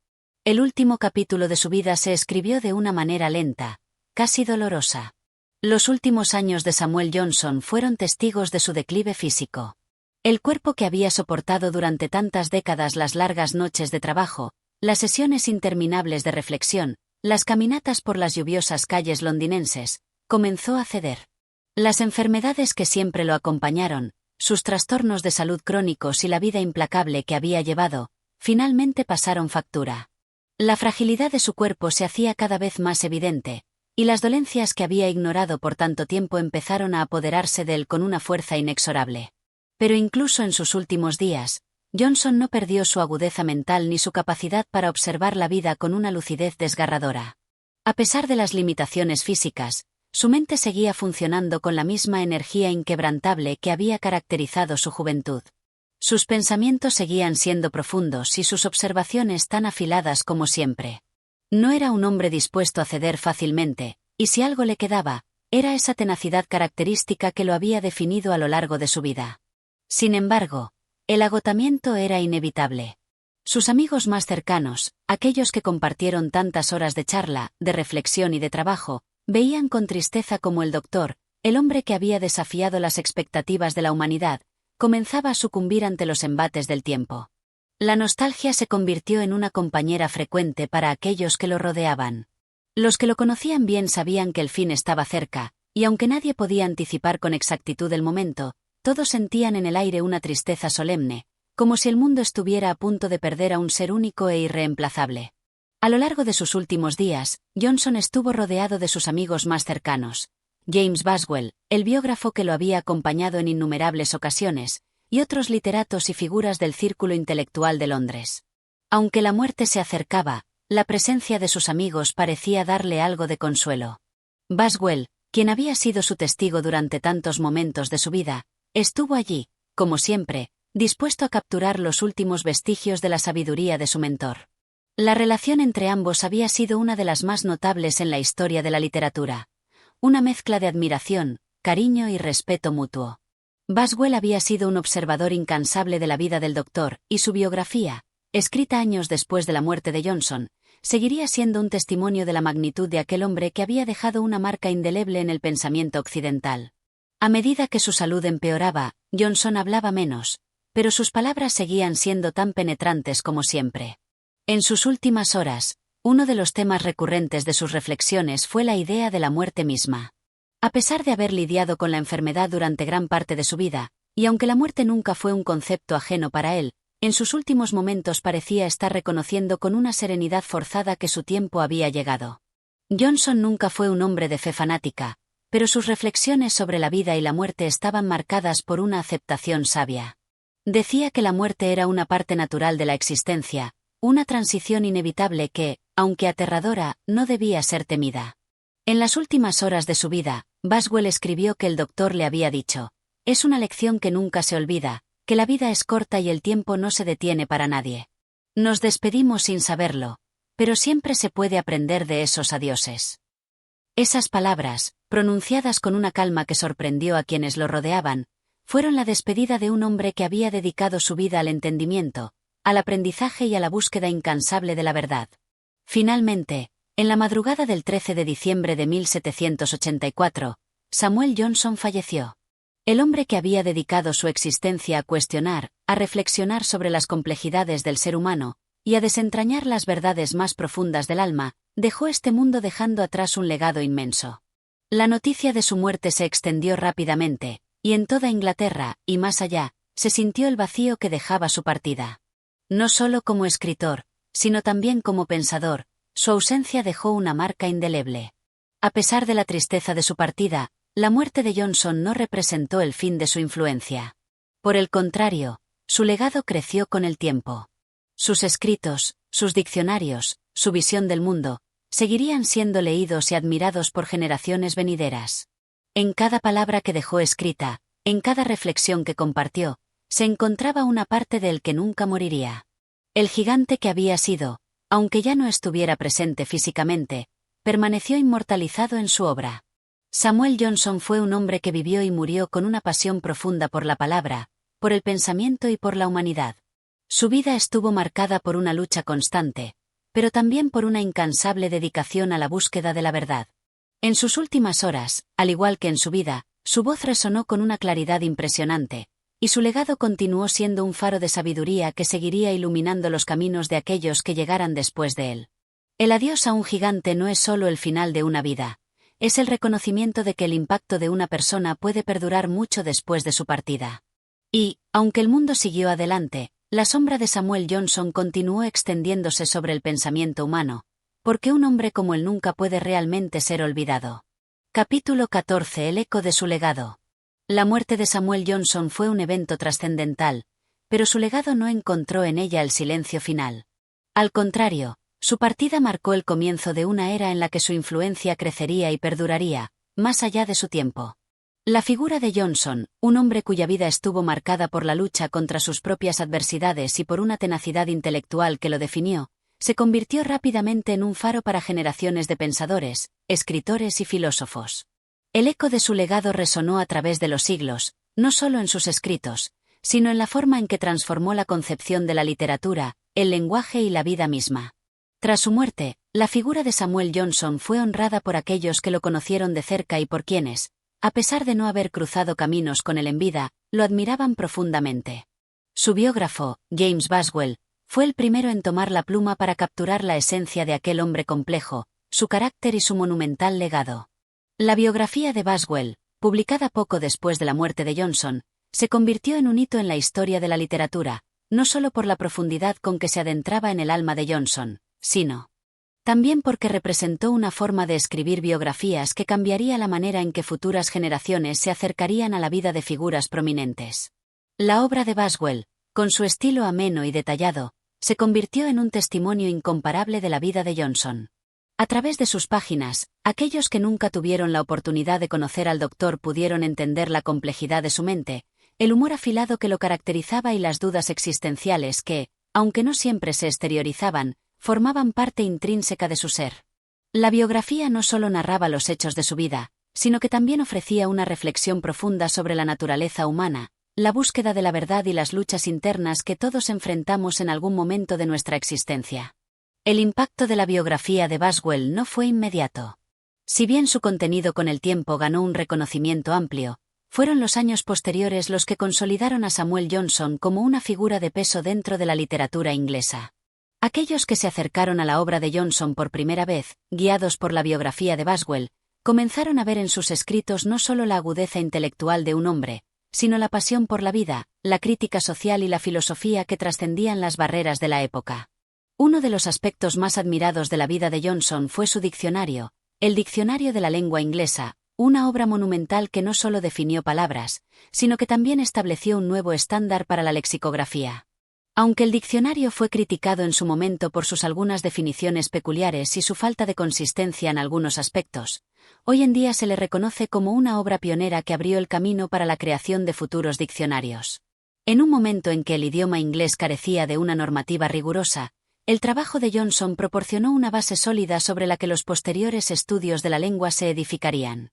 El último capítulo de su vida se escribió de una manera lenta, casi dolorosa. Los últimos años de Samuel Johnson fueron testigos de su declive físico. El cuerpo que había soportado durante tantas décadas las largas noches de trabajo, las sesiones interminables de reflexión, las caminatas por las lluviosas calles londinenses, comenzó a ceder. Las enfermedades que siempre lo acompañaron, sus trastornos de salud crónicos y la vida implacable que había llevado, finalmente pasaron factura. La fragilidad de su cuerpo se hacía cada vez más evidente, y las dolencias que había ignorado por tanto tiempo empezaron a apoderarse de él con una fuerza inexorable. Pero incluso en sus últimos días, Johnson no perdió su agudeza mental ni su capacidad para observar la vida con una lucidez desgarradora. A pesar de las limitaciones físicas, su mente seguía funcionando con la misma energía inquebrantable que había caracterizado su juventud. Sus pensamientos seguían siendo profundos y sus observaciones tan afiladas como siempre. No era un hombre dispuesto a ceder fácilmente, y si algo le quedaba, era esa tenacidad característica que lo había definido a lo largo de su vida. Sin embargo, el agotamiento era inevitable. Sus amigos más cercanos, aquellos que compartieron tantas horas de charla, de reflexión y de trabajo, veían con tristeza como el doctor, el hombre que había desafiado las expectativas de la humanidad, comenzaba a sucumbir ante los embates del tiempo. La nostalgia se convirtió en una compañera frecuente para aquellos que lo rodeaban. Los que lo conocían bien sabían que el fin estaba cerca, y aunque nadie podía anticipar con exactitud el momento, todos sentían en el aire una tristeza solemne, como si el mundo estuviera a punto de perder a un ser único e irreemplazable. A lo largo de sus últimos días, Johnson estuvo rodeado de sus amigos más cercanos: James Boswell, el biógrafo que lo había acompañado en innumerables ocasiones, y otros literatos y figuras del círculo intelectual de Londres. Aunque la muerte se acercaba, la presencia de sus amigos parecía darle algo de consuelo. Boswell, quien había sido su testigo durante tantos momentos de su vida, estuvo allí, como siempre, dispuesto a capturar los últimos vestigios de la sabiduría de su mentor. La relación entre ambos había sido una de las más notables en la historia de la literatura. Una mezcla de admiración, cariño y respeto mutuo. Boswell había sido un observador incansable de la vida del doctor, y su biografía, escrita años después de la muerte de Johnson, seguiría siendo un testimonio de la magnitud de aquel hombre que había dejado una marca indeleble en el pensamiento occidental. A medida que su salud empeoraba, Johnson hablaba menos, pero sus palabras seguían siendo tan penetrantes como siempre. En sus últimas horas, uno de los temas recurrentes de sus reflexiones fue la idea de la muerte misma. A pesar de haber lidiado con la enfermedad durante gran parte de su vida, y aunque la muerte nunca fue un concepto ajeno para él, en sus últimos momentos parecía estar reconociendo con una serenidad forzada que su tiempo había llegado. Johnson nunca fue un hombre de fe fanática, pero sus reflexiones sobre la vida y la muerte estaban marcadas por una aceptación sabia. Decía que la muerte era una parte natural de la existencia, una transición inevitable que, aunque aterradora, no debía ser temida. En las últimas horas de su vida, Boswell escribió que el doctor le había dicho: «Es una lección que nunca se olvida, que la vida es corta y el tiempo no se detiene para nadie. Nos despedimos sin saberlo, pero siempre se puede aprender de esos adioses». Esas palabras, pronunciadas con una calma que sorprendió a quienes lo rodeaban, fueron la despedida de un hombre que había dedicado su vida al entendimiento, al aprendizaje y a la búsqueda incansable de la verdad. Finalmente, en la madrugada del 13 de diciembre de 1784, Samuel Johnson falleció. El hombre que había dedicado su existencia a cuestionar, a reflexionar sobre las complejidades del ser humano, y a desentrañar las verdades más profundas del alma, dejó este mundo dejando atrás un legado inmenso. La noticia de su muerte se extendió rápidamente, y en toda Inglaterra, y más allá, se sintió el vacío que dejaba su partida. No solo como escritor, sino también como pensador, su ausencia dejó una marca indeleble. A pesar de la tristeza de su partida, la muerte de Johnson no representó el fin de su influencia. Por el contrario, su legado creció con el tiempo. Sus escritos, sus diccionarios, su visión del mundo, seguirían siendo leídos y admirados por generaciones venideras. En cada palabra que dejó escrita, en cada reflexión que compartió, se encontraba una parte de él que nunca moriría. El gigante que había sido, aunque ya no estuviera presente físicamente, permaneció inmortalizado en su obra. Samuel Johnson fue un hombre que vivió y murió con una pasión profunda por la palabra, por el pensamiento y por la humanidad. Su vida estuvo marcada por una lucha constante, pero también por una incansable dedicación a la búsqueda de la verdad. En sus últimas horas, al igual que en su vida, su voz resonó con una claridad impresionante, y su legado continuó siendo un faro de sabiduría que seguiría iluminando los caminos de aquellos que llegaran después de él. El adiós a un gigante no es solo el final de una vida, es el reconocimiento de que el impacto de una persona puede perdurar mucho después de su partida. Y, aunque el mundo siguió adelante, la sombra de Samuel Johnson continuó extendiéndose sobre el pensamiento humano, porque un hombre como él nunca puede realmente ser olvidado. Capítulo 14. El eco de su legado. La muerte de Samuel Johnson fue un evento trascendental, pero su legado no encontró en ella el silencio final. Al contrario, su partida marcó el comienzo de una era en la que su influencia crecería y perduraría, más allá de su tiempo. La figura de Johnson, un hombre cuya vida estuvo marcada por la lucha contra sus propias adversidades y por una tenacidad intelectual que lo definió, se convirtió rápidamente en un faro para generaciones de pensadores, escritores y filósofos. El eco de su legado resonó a través de los siglos, no solo en sus escritos, sino en la forma en que transformó la concepción de la literatura, el lenguaje y la vida misma. Tras su muerte, la figura de Samuel Johnson fue honrada por aquellos que lo conocieron de cerca y por quienes, a pesar de no haber cruzado caminos con él en vida, lo admiraban profundamente. Su biógrafo, James Boswell, fue el primero en tomar la pluma para capturar la esencia de aquel hombre complejo, su carácter y su monumental legado. La biografía de Boswell, publicada poco después de la muerte de Johnson, se convirtió en un hito en la historia de la literatura, no solo por la profundidad con que se adentraba en el alma de Johnson, sino también porque representó una forma de escribir biografías que cambiaría la manera en que futuras generaciones se acercarían a la vida de figuras prominentes. La obra de Boswell, con su estilo ameno y detallado, se convirtió en un testimonio incomparable de la vida de Johnson. A través de sus páginas, aquellos que nunca tuvieron la oportunidad de conocer al doctor pudieron entender la complejidad de su mente, el humor afilado que lo caracterizaba y las dudas existenciales que, aunque no siempre se exteriorizaban, formaban parte intrínseca de su ser. La biografía no solo narraba los hechos de su vida, sino que también ofrecía una reflexión profunda sobre la naturaleza humana, la búsqueda de la verdad y las luchas internas que todos enfrentamos en algún momento de nuestra existencia. El impacto de la biografía de Boswell no fue inmediato. Si bien su contenido con el tiempo ganó un reconocimiento amplio, fueron los años posteriores los que consolidaron a Samuel Johnson como una figura de peso dentro de la literatura inglesa. Aquellos que se acercaron a la obra de Johnson por primera vez, guiados por la biografía de Boswell, comenzaron a ver en sus escritos no solo la agudeza intelectual de un hombre, sino la pasión por la vida, la crítica social y la filosofía que trascendían las barreras de la época. Uno de los aspectos más admirados de la vida de Johnson fue su diccionario, el Diccionario de la Lengua Inglesa, una obra monumental que no solo definió palabras, sino que también estableció un nuevo estándar para la lexicografía. Aunque el diccionario fue criticado en su momento por sus algunas definiciones peculiares y su falta de consistencia en algunos aspectos, hoy en día se le reconoce como una obra pionera que abrió el camino para la creación de futuros diccionarios. En un momento en que el idioma inglés carecía de una normativa rigurosa, el trabajo de Johnson proporcionó una base sólida sobre la que los posteriores estudios de la lengua se edificarían.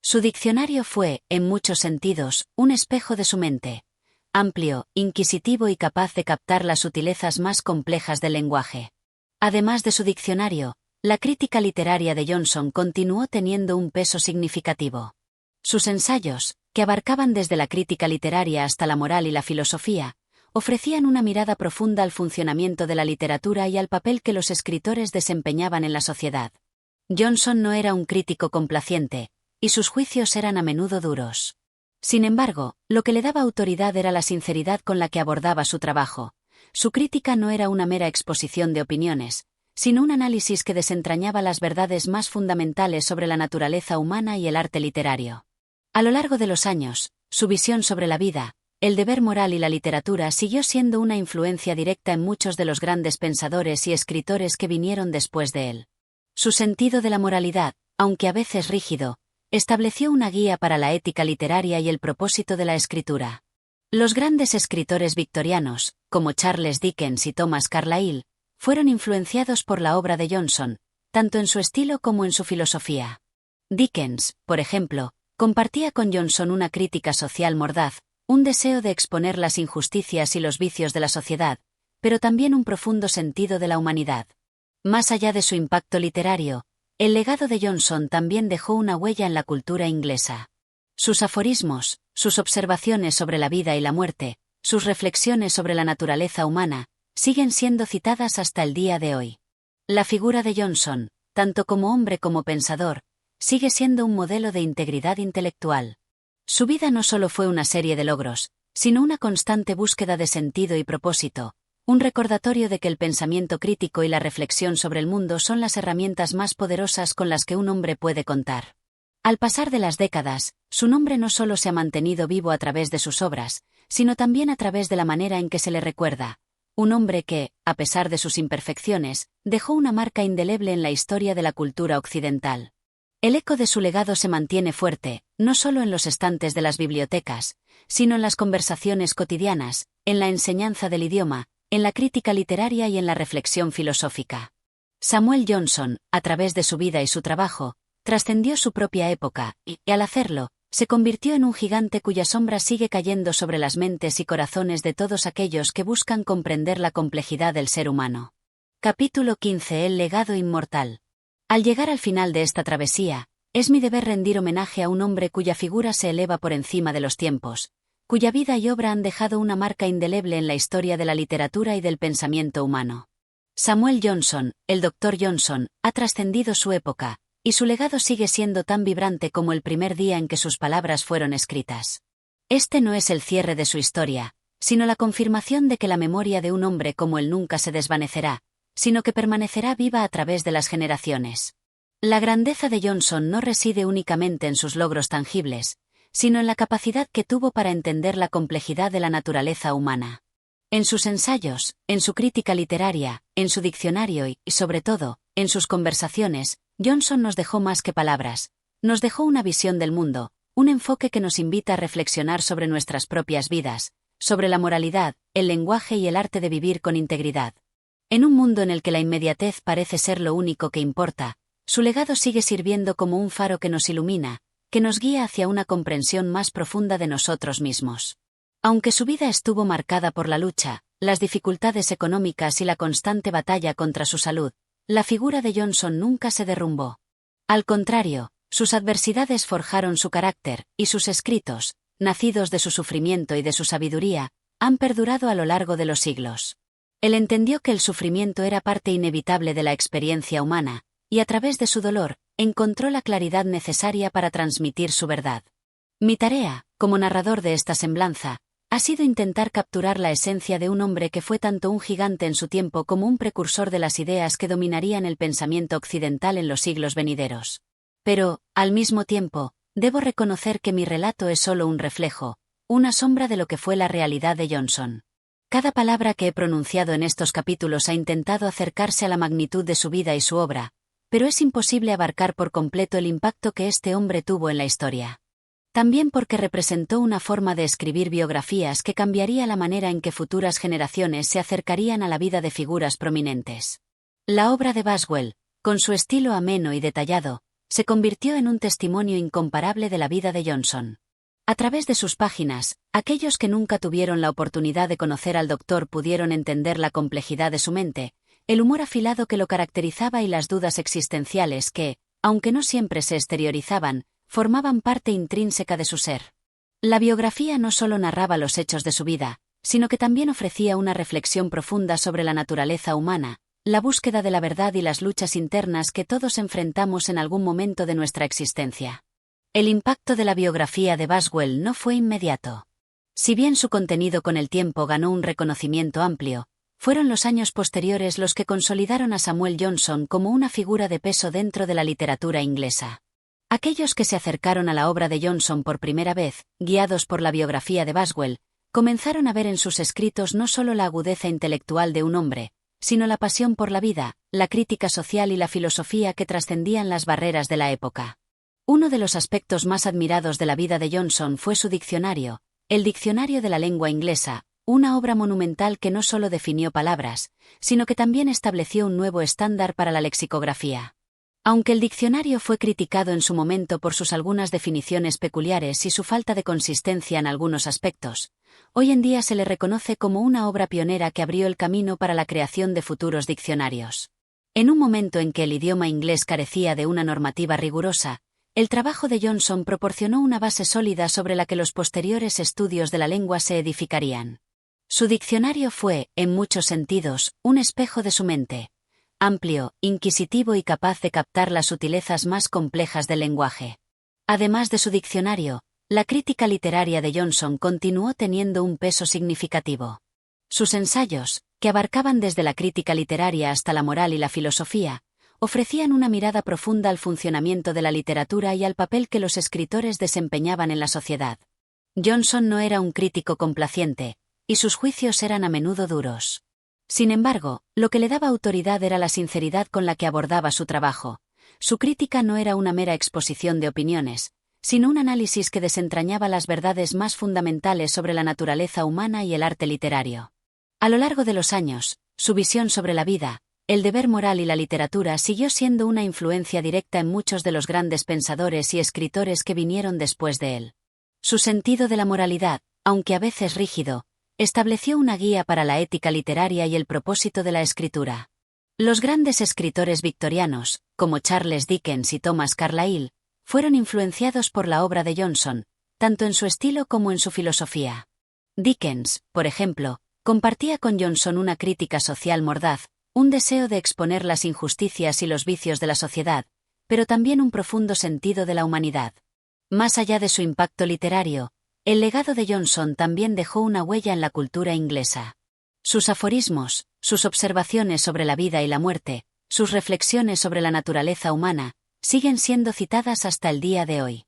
Su diccionario fue, en muchos sentidos, un espejo de su mente, amplio, inquisitivo y capaz de captar las sutilezas más complejas del lenguaje. Además de su diccionario, la crítica literaria de Johnson continuó teniendo un peso significativo. Sus ensayos, que abarcaban desde la crítica literaria hasta la moral y la filosofía, ofrecían una mirada profunda al funcionamiento de la literatura y al papel que los escritores desempeñaban en la sociedad. Johnson no era un crítico complaciente, y sus juicios eran a menudo duros. Sin embargo, lo que le daba autoridad era la sinceridad con la que abordaba su trabajo. Su crítica no era una mera exposición de opiniones, sino un análisis que desentrañaba las verdades más fundamentales sobre la naturaleza humana y el arte literario. A lo largo de los años, su visión sobre la vida, el deber moral y la literatura siguió siendo una influencia directa en muchos de los grandes pensadores y escritores que vinieron después de él. Su sentido de la moralidad, aunque a veces rígido, estableció una guía para la ética literaria y el propósito de la escritura. Los grandes escritores victorianos, como Charles Dickens y Thomas Carlyle, fueron influenciados por la obra de Johnson, tanto en su estilo como en su filosofía. Dickens, por ejemplo, compartía con Johnson una crítica social mordaz, un deseo de exponer las injusticias y los vicios de la sociedad, pero también un profundo sentido de la humanidad. Más allá de su impacto literario, el legado de Johnson también dejó una huella en la cultura inglesa. Sus aforismos, sus observaciones sobre la vida y la muerte, sus reflexiones sobre la naturaleza humana, siguen siendo citadas hasta el día de hoy. La figura de Johnson, tanto como hombre como pensador, sigue siendo un modelo de integridad intelectual. Su vida no solo fue una serie de logros, sino una constante búsqueda de sentido y propósito, un recordatorio de que el pensamiento crítico y la reflexión sobre el mundo son las herramientas más poderosas con las que un hombre puede contar. Al pasar de las décadas, su nombre no solo se ha mantenido vivo a través de sus obras, sino también a través de la manera en que se le recuerda. Un hombre que, a pesar de sus imperfecciones, dejó una marca indeleble en la historia de la cultura occidental. El eco de su legado se mantiene fuerte, no solo en los estantes de las bibliotecas, sino en las conversaciones cotidianas, en la enseñanza del idioma, en la crítica literaria y en la reflexión filosófica. Samuel Johnson, a través de su vida y su trabajo, trascendió su propia época y, al hacerlo, se convirtió en un gigante cuya sombra sigue cayendo sobre las mentes y corazones de todos aquellos que buscan comprender la complejidad del ser humano. Capítulo 15. El legado inmortal. Al llegar al final de esta travesía, es mi deber rendir homenaje a un hombre cuya figura se eleva por encima de los tiempos, cuya vida y obra han dejado una marca indeleble en la historia de la literatura y del pensamiento humano. Samuel Johnson, el Dr. Johnson, ha trascendido su época, y su legado sigue siendo tan vibrante como el primer día en que sus palabras fueron escritas. Este no es el cierre de su historia, sino la confirmación de que la memoria de un hombre como él nunca se desvanecerá, sino que permanecerá viva a través de las generaciones. La grandeza de Johnson no reside únicamente en sus logros tangibles, sino en la capacidad que tuvo para entender la complejidad de la naturaleza humana. En sus ensayos, en su crítica literaria, en su diccionario y, sobre todo, en sus conversaciones, Johnson nos dejó más que palabras, nos dejó una visión del mundo, un enfoque que nos invita a reflexionar sobre nuestras propias vidas, sobre la moralidad, el lenguaje y el arte de vivir con integridad. En un mundo en el que la inmediatez parece ser lo único que importa, su legado sigue sirviendo como un faro que nos ilumina, que nos guía hacia una comprensión más profunda de nosotros mismos. Aunque su vida estuvo marcada por la lucha, las dificultades económicas y la constante batalla contra su salud, la figura de Johnson nunca se derrumbó. Al contrario, sus adversidades forjaron su carácter, y sus escritos, nacidos de su sufrimiento y de su sabiduría, han perdurado a lo largo de los siglos. Él entendió que el sufrimiento era parte inevitable de la experiencia humana, y a través de su dolor, encontró la claridad necesaria para transmitir su verdad. Mi tarea, como narrador de esta semblanza, ha sido intentar capturar la esencia de un hombre que fue tanto un gigante en su tiempo como un precursor de las ideas que dominarían el pensamiento occidental en los siglos venideros. Pero, al mismo tiempo, debo reconocer que mi relato es solo un reflejo, una sombra de lo que fue la realidad de Johnson. Cada palabra que he pronunciado en estos capítulos ha intentado acercarse a la magnitud de su vida y su obra, pero es imposible abarcar por completo el impacto que este hombre tuvo en la historia. También porque representó una forma de escribir biografías que cambiaría la manera en que futuras generaciones se acercarían a la vida de figuras prominentes. La obra de Boswell, con su estilo ameno y detallado, se convirtió en un testimonio incomparable de la vida de Johnson. A través de sus páginas, aquellos que nunca tuvieron la oportunidad de conocer al doctor pudieron entender la complejidad de su mente, el humor afilado que lo caracterizaba y las dudas existenciales que, aunque no siempre se exteriorizaban, formaban parte intrínseca de su ser. La biografía no solo narraba los hechos de su vida, sino que también ofrecía una reflexión profunda sobre la naturaleza humana, la búsqueda de la verdad y las luchas internas que todos enfrentamos en algún momento de nuestra existencia. El impacto de la biografía de Boswell no fue inmediato. Si bien su contenido con el tiempo ganó un reconocimiento amplio, fueron los años posteriores los que consolidaron a Samuel Johnson como una figura de peso dentro de la literatura inglesa. Aquellos que se acercaron a la obra de Johnson por primera vez, guiados por la biografía de Boswell, comenzaron a ver en sus escritos no solo la agudeza intelectual de un hombre, sino la pasión por la vida, la crítica social y la filosofía que trascendían las barreras de la época. Uno de los aspectos más admirados de la vida de Johnson fue su diccionario, el Diccionario de la Lengua Inglesa, una obra monumental que no solo definió palabras, sino que también estableció un nuevo estándar para la lexicografía. Aunque el diccionario fue criticado en su momento por sus algunas definiciones peculiares y su falta de consistencia en algunos aspectos, hoy en día se le reconoce como una obra pionera que abrió el camino para la creación de futuros diccionarios. En un momento en que el idioma inglés carecía de una normativa rigurosa, el trabajo de Johnson proporcionó una base sólida sobre la que los posteriores estudios de la lengua se edificarían. Su diccionario fue, en muchos sentidos, un espejo de su mente, amplio, inquisitivo y capaz de captar las sutilezas más complejas del lenguaje. Además de su diccionario, la crítica literaria de Johnson continuó teniendo un peso significativo. Sus ensayos, que abarcaban desde la crítica literaria hasta la moral y la filosofía, ofrecían una mirada profunda al funcionamiento de la literatura y al papel que los escritores desempeñaban en la sociedad. Johnson no era un crítico complaciente, y sus juicios eran a menudo duros. Sin embargo, lo que le daba autoridad era la sinceridad con la que abordaba su trabajo. Su crítica no era una mera exposición de opiniones, sino un análisis que desentrañaba las verdades más fundamentales sobre la naturaleza humana y el arte literario. A lo largo de los años, su visión sobre la vida, el deber moral y la literatura siguió siendo una influencia directa en muchos de los grandes pensadores y escritores que vinieron después de él. Su sentido de la moralidad, aunque a veces rígido, estableció una guía para la ética literaria y el propósito de la escritura. Los grandes escritores victorianos, como Charles Dickens y Thomas Carlyle, fueron influenciados por la obra de Johnson, tanto en su estilo como en su filosofía. Dickens, por ejemplo, compartía con Johnson una crítica social mordaz, un deseo de exponer las injusticias y los vicios de la sociedad, pero también un profundo sentido de la humanidad. Más allá de su impacto literario, el legado de Johnson también dejó una huella en la cultura inglesa. Sus aforismos, sus observaciones sobre la vida y la muerte, sus reflexiones sobre la naturaleza humana, siguen siendo citadas hasta el día de hoy.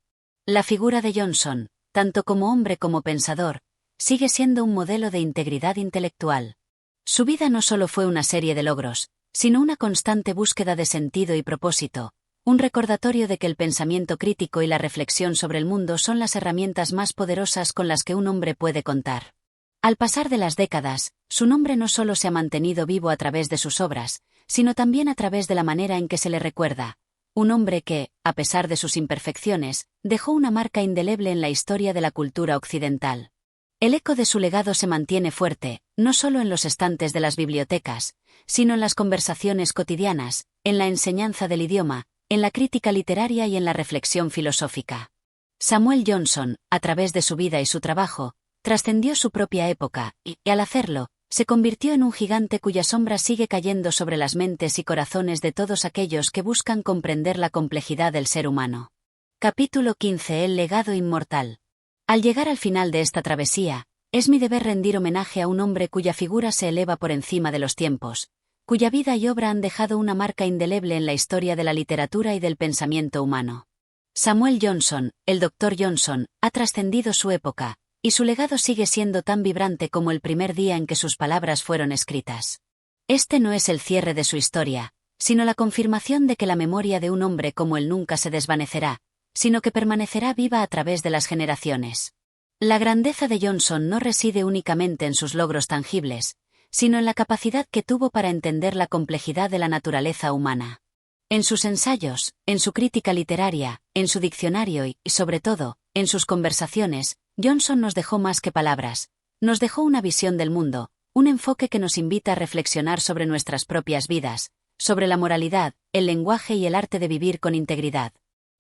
La figura de Johnson, tanto como hombre como pensador, sigue siendo un modelo de integridad intelectual. Su vida no solo fue una serie de logros, sino una constante búsqueda de sentido y propósito, un recordatorio de que el pensamiento crítico y la reflexión sobre el mundo son las herramientas más poderosas con las que un hombre puede contar. Al pasar de las décadas, su nombre no solo se ha mantenido vivo a través de sus obras, sino también a través de la manera en que se le recuerda. Un hombre que, a pesar de sus imperfecciones, dejó una marca indeleble en la historia de la cultura occidental. El eco de su legado se mantiene fuerte, no solo en los estantes de las bibliotecas, sino en las conversaciones cotidianas, en la enseñanza del idioma, en la crítica literaria y en la reflexión filosófica. Samuel Johnson, a través de su vida y su trabajo, trascendió su propia época y, al hacerlo, se convirtió en un gigante cuya sombra sigue cayendo sobre las mentes y corazones de todos aquellos que buscan comprender la complejidad del ser humano. Capítulo 15. El legado inmortal. Al llegar al final de esta travesía, es mi deber rendir homenaje a un hombre cuya figura se eleva por encima de los tiempos, cuya vida y obra han dejado una marca indeleble en la historia de la literatura y del pensamiento humano. Samuel Johnson, el Dr. Johnson, ha trascendido su época, y su legado sigue siendo tan vibrante como el primer día en que sus palabras fueron escritas. Este no es el cierre de su historia, sino la confirmación de que la memoria de un hombre como él nunca se desvanecerá, sino que permanecerá viva a través de las generaciones. La grandeza de Johnson no reside únicamente en sus logros tangibles, sino en la capacidad que tuvo para entender la complejidad de la naturaleza humana. En sus ensayos, en su crítica literaria, en su diccionario y, sobre todo, en sus conversaciones, Johnson nos dejó más que palabras, nos dejó una visión del mundo, un enfoque que nos invita a reflexionar sobre nuestras propias vidas, sobre la moralidad, el lenguaje y el arte de vivir con integridad.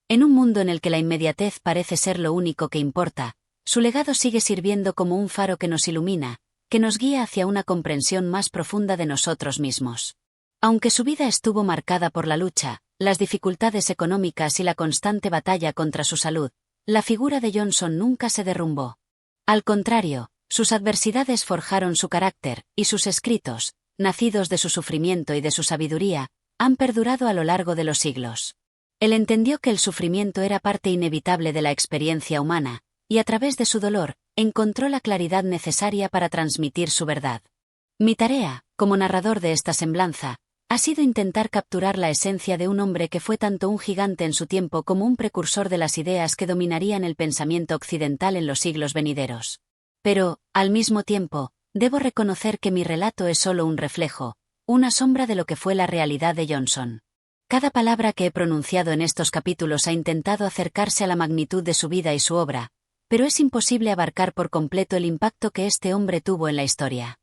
En un mundo en el que la inmediatez parece ser lo único que importa, su legado sigue sirviendo como un faro que nos ilumina, que nos guía hacia una comprensión más profunda de nosotros mismos. Aunque su vida estuvo marcada por la lucha, las dificultades económicas y la constante batalla contra su salud, la figura de Johnson nunca se derrumbó. Al contrario, sus adversidades forjaron su carácter, y sus escritos, nacidos de su sufrimiento y de su sabiduría, han perdurado a lo largo de los siglos. Él entendió que el sufrimiento era parte inevitable de la experiencia humana, y a través de su dolor, encontró la claridad necesaria para transmitir su verdad. Mi tarea, como narrador de esta semblanza, ha sido intentar capturar la esencia de un hombre que fue tanto un gigante en su tiempo como un precursor de las ideas que dominarían el pensamiento occidental en los siglos venideros. Pero, al mismo tiempo, debo reconocer que mi relato es solo un reflejo, una sombra de lo que fue la realidad de Johnson. Cada palabra que he pronunciado en estos capítulos ha intentado acercarse a la magnitud de su vida y su obra, pero es imposible abarcar por completo el impacto que este hombre tuvo en la historia.